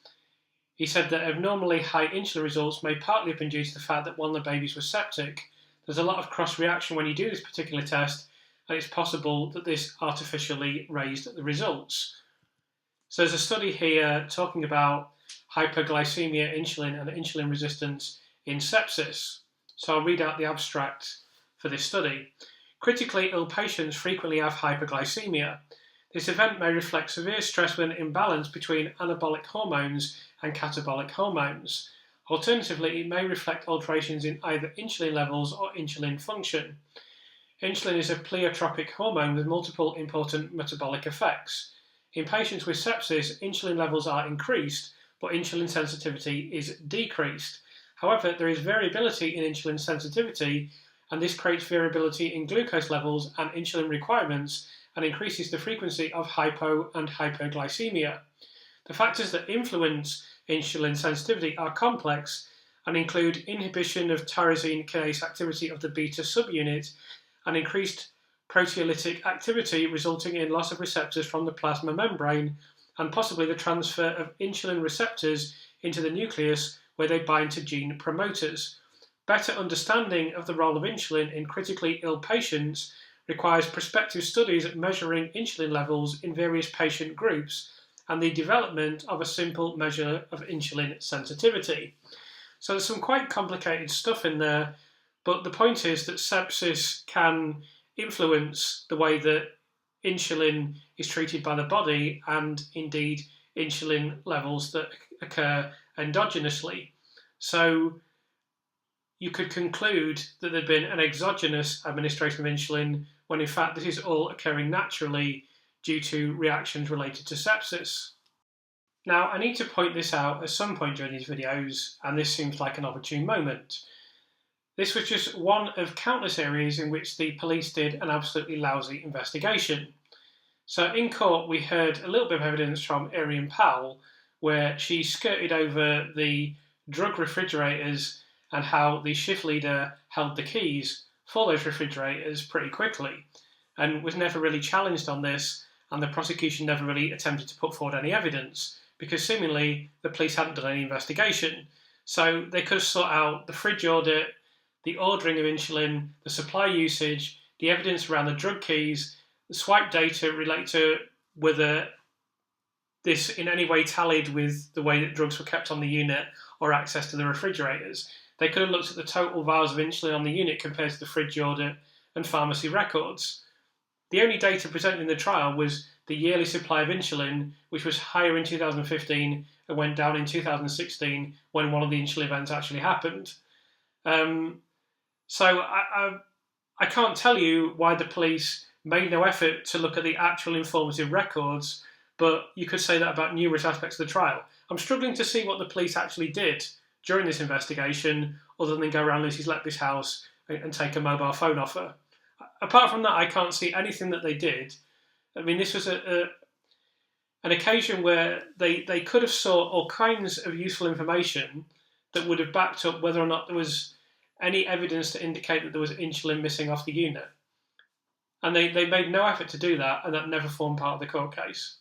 He said that abnormally high insulin results may partly have been due to the fact that one of the babies was septic. There's a lot of cross-reaction when you do this particular test, and it's possible that this artificially raised the results. So there's a study here talking about hyperglycemia, insulin, and insulin resistance in sepsis. So I'll read out the abstract for this study. Critically ill patients frequently have hyperglycemia. This event may reflect severe stress with an imbalance between anabolic hormones and catabolic hormones. Alternatively, it may reflect alterations in either insulin levels or insulin function. Insulin is a pleiotropic hormone with multiple important metabolic effects. In patients with sepsis, insulin levels are increased, but insulin sensitivity is decreased. However, there is variability in insulin sensitivity, and this creates variability in glucose levels and insulin requirements and increases the frequency of hypo and hyperglycemia. The factors that influence insulin sensitivity are complex and include inhibition of tyrosine kinase activity of the beta subunit and increased proteolytic activity resulting in loss of receptors from the plasma membrane and possibly the transfer of insulin receptors into the nucleus where they bind to gene promoters. Better understanding of the role of insulin in critically ill patients requires prospective studies measuring insulin levels in various patient groups and the development of a simple measure of insulin sensitivity. So there's some quite complicated stuff in there, but the point is that sepsis can influence the way that insulin is treated by the body and indeed insulin levels that occur endogenously. So you could conclude that there'd been an exogenous administration of insulin when in fact this is all occurring naturally due to reactions related to sepsis. Now, I need to point this out at some point during these videos, and this seems like an opportune moment. This was just one of countless areas in which the police did an absolutely lousy investigation. So in court, we heard a little bit of evidence from Arian Powell, where she skirted over the drug refrigerators and how the shift leader held the keys for those refrigerators pretty quickly, and was never really challenged on this, and the prosecution never really attempted to put forward any evidence, because seemingly the police hadn't done any investigation. So they could have sought out the fridge audit, the ordering of insulin, the supply usage, the evidence around the drug keys, the swipe data related to whether this in any way tallied with the way that drugs were kept on the unit or access to the refrigerators. They could have looked at the total vials of insulin on the unit compared to the fridge audit and pharmacy records. The only data presented in the trial was the yearly supply of insulin, which was higher in 2015 and went down in 2016 when one of the insulin events actually happened. So I can't tell you why the police made no effort to look at the actual informative records, but you could say that about numerous aspects of the trial. I'm struggling to see what the police actually did during this investigation, other than go around Lucy Letby's house and take a mobile phone off her. Apart from that, I can't see anything that they did. I mean, this was an occasion where they could have sought all kinds of useful information that would have backed up whether or not there was any evidence to indicate that there was insulin missing off the unit. And they made no effort to do that, and that never formed part of the court case.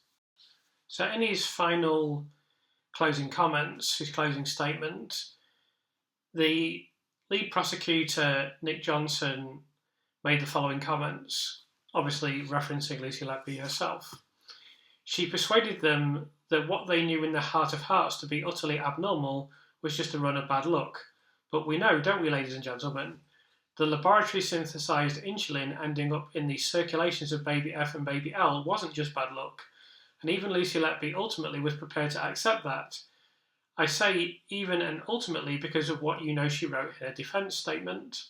So in his final closing comments, his closing statement, the lead prosecutor, Nick Johnson, made the following comments, obviously referencing Lucy Letby herself. She persuaded them that what they knew in their heart of hearts to be utterly abnormal was just a run of bad luck. But we know, don't we, ladies and gentlemen, the laboratory synthesized insulin ending up in the circulations of baby F and baby L wasn't just bad luck. And even Lucy Letby ultimately was prepared to accept that. I say even and ultimately because of what you know she wrote in her defence statement.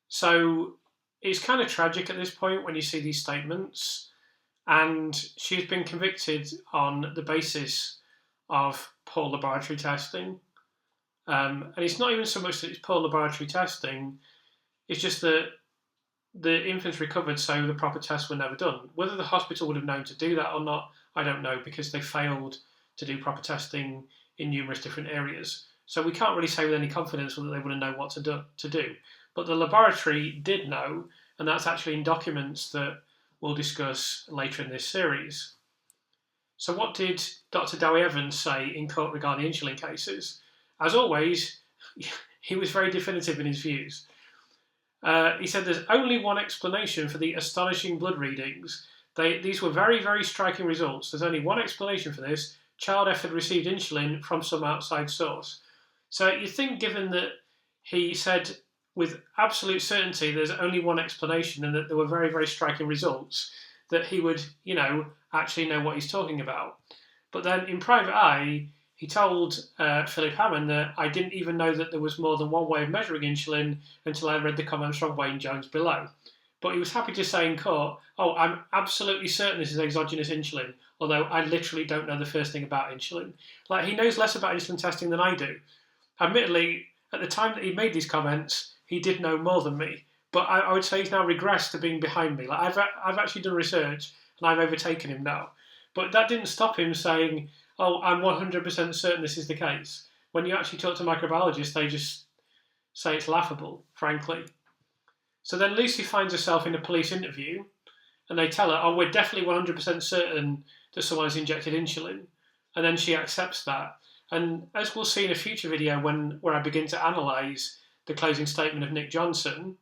So it's kind of tragic at this point when you see these statements. And she's been convicted on the basis of poor laboratory testing. And it's not even so much that it's poor laboratory testing, it's just that the infant's recovered, so the proper tests were never done. Whether the hospital would have known to do that or not, I don't know, because they failed to do proper testing in numerous different areas. So we can't really say with any confidence whether they would have known what to do. But the laboratory did know, and that's actually in documents that we'll discuss later in this series. So what did Dr. Dowie Evans say in court regarding insulin cases? As always, he was very definitive in his views. He said there's only one explanation for the astonishing blood readings. These were very, very striking results. There's only one explanation for this. Child F had received insulin from some outside source. So you think, given that he said with absolute certainty there's only one explanation and that there were very, very striking results, that he would, actually know what he's talking about. But then in private eye, he told Philip Hammond that I didn't even know that there was more than one way of measuring insulin until I read the comments from Wayne Jones below. But he was happy to say in court, I'm absolutely certain this is exogenous insulin, although I literally don't know the first thing about insulin. Like, he knows less about insulin testing than I do. Admittedly, at the time that he made these comments, he did know more than me. But I would say he's now regressed to being behind me. Like, I've actually done research, and I've overtaken him now. But that didn't stop him saying, I'm 100% certain this is the case. When you actually talk to microbiologists, they just say it's laughable, frankly. So then Lucy finds herself in a police interview, and they tell her, we're definitely 100% certain that someone's injected insulin. And then she accepts that. And as we'll see in a future video where I begin to analyse the closing statement of Nick Johnson,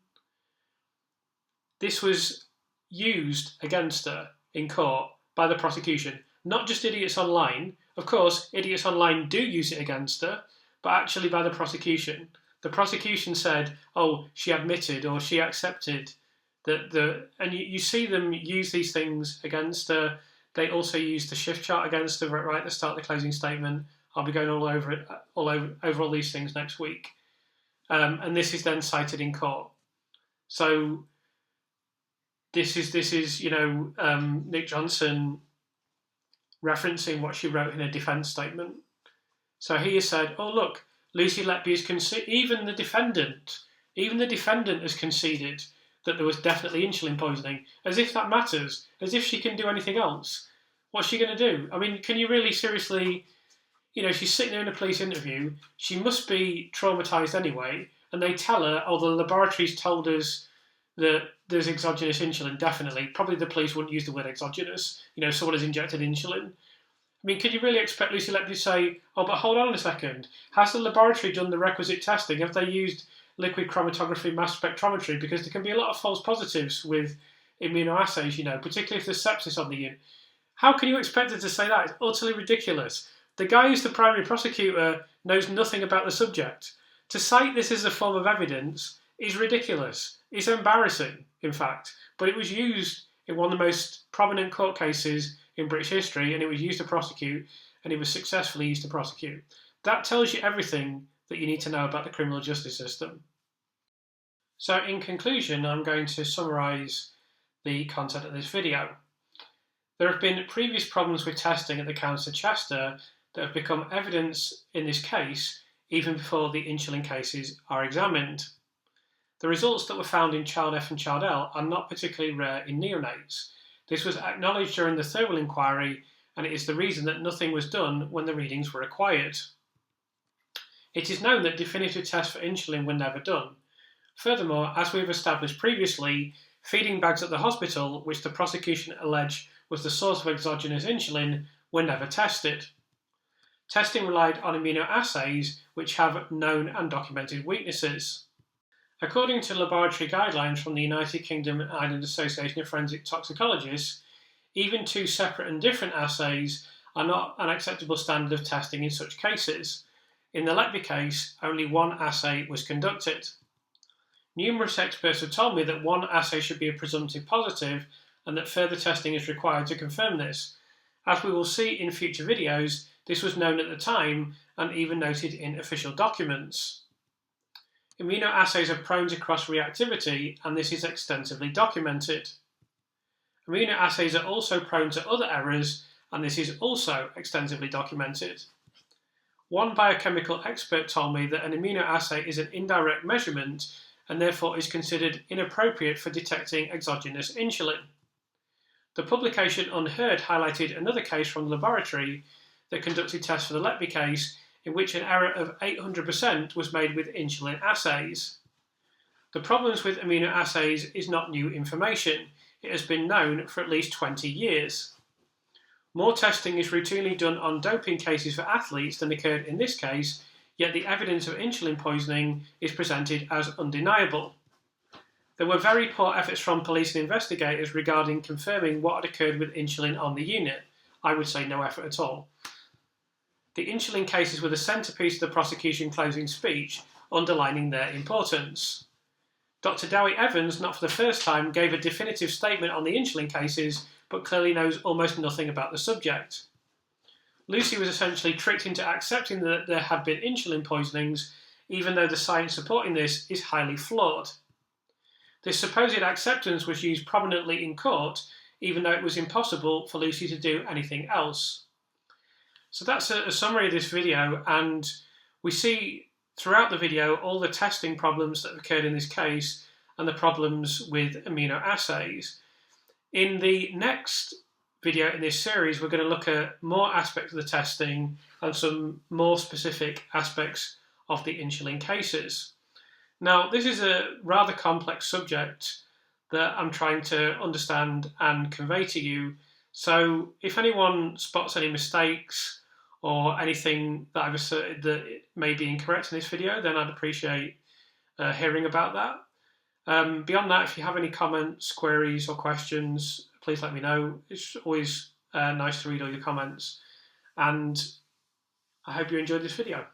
this was used against her in court by the prosecution. Not just idiots online. Of course, idiots online do use it against her, but actually by the prosecution. The prosecution said, she admitted or she accepted that and you see them use these things against her. They also use the shift chart against her right at the start of the closing statement. I'll be going all over all these things next week. And this is then cited in court. So this is Nick Johnson referencing what she wrote in her defence statement. So he has said, look, Lucy Letby is even the defendant has conceded that there was definitely insulin poisoning, as if that matters, as if she can do anything else. What's she going to do? I mean, can you really seriously, she's sitting there in a police interview, she must be traumatised anyway, and they tell her, the laboratories told us that there's exogenous insulin, definitely. Probably the police wouldn't use the word exogenous, someone has injected insulin. I mean, can you really expect Lucy Letby to say, but hold on a second, has the laboratory done the requisite testing? Have they used liquid chromatography, mass spectrometry? Because there can be a lot of false positives with immunoassays, particularly if there's sepsis on the unit. How can you expect her to say that? It's utterly ridiculous. The guy who's the primary prosecutor knows nothing about the subject. To cite this as a form of evidence is ridiculous. It's embarrassing, in fact. But it was used in one of the most prominent court cases in British history, and it was used to prosecute, and it was successfully used to prosecute. That tells you everything that you need to know about the criminal justice system. So in conclusion, I'm going to summarise the content of this video. There have been previous problems with testing at the Council of Chester that have become evidence in this case even before the insulin cases are examined. The results that were found in child F and child L are not particularly rare in neonates. This was acknowledged during the Thirlwell inquiry, and it is the reason that nothing was done when the readings were required. It is known that definitive tests for insulin were never done. Furthermore, as we have established previously, feeding bags at the hospital, which the prosecution alleged was the source of exogenous insulin, were never tested. Testing relied on immunoassays, which have known and documented weaknesses. According to laboratory guidelines from the United Kingdom and Ireland Association of Forensic Toxicologists, even two separate and different assays are not an acceptable standard of testing in such cases. In the Letby case, only one assay was conducted. Numerous experts have told me that one assay should be a presumptive positive and that further testing is required to confirm this. As we will see in future videos, this was known at the time and even noted in official documents. Immunoassays are prone to cross-reactivity, and this is extensively documented. Immunoassays are also prone to other errors, and this is also extensively documented. One biochemical expert told me that an immunoassay is an indirect measurement and therefore is considered inappropriate for detecting exogenous insulin. The publication Unheard highlighted another case from the laboratory that conducted tests for the Letby case, in which an error of 800% was made with insulin assays. The problems with immunoassays is not new information. It has been known for at least 20 years. More testing is routinely done on doping cases for athletes than occurred in this case, yet the evidence of insulin poisoning is presented as undeniable. There were very poor efforts from police and investigators regarding confirming what had occurred with insulin on the unit. I would say no effort at all. The insulin cases were the centrepiece of the prosecution closing speech, underlining their importance. Dr. Dowie Evans, not for the first time, gave a definitive statement on the insulin cases, but clearly knows almost nothing about the subject. Lucy was essentially tricked into accepting that there had been insulin poisonings, even though the science supporting this is highly flawed. This supposed acceptance was used prominently in court, even though it was impossible for Lucy to do anything else. So that's a summary of this video, and we see throughout the video all the testing problems that occurred in this case and the problems with immunoassays. In the next video in this series, we're going to look at more aspects of the testing and some more specific aspects of the insulin cases. Now, this is a rather complex subject that I'm trying to understand and convey to you. So if anyone spots any mistakes or anything that I've asserted that may be incorrect in this video, then I'd appreciate hearing about that. Beyond that, if you have any comments, queries or questions, please let me know. It's always nice to read all your comments, and I hope you enjoyed this video.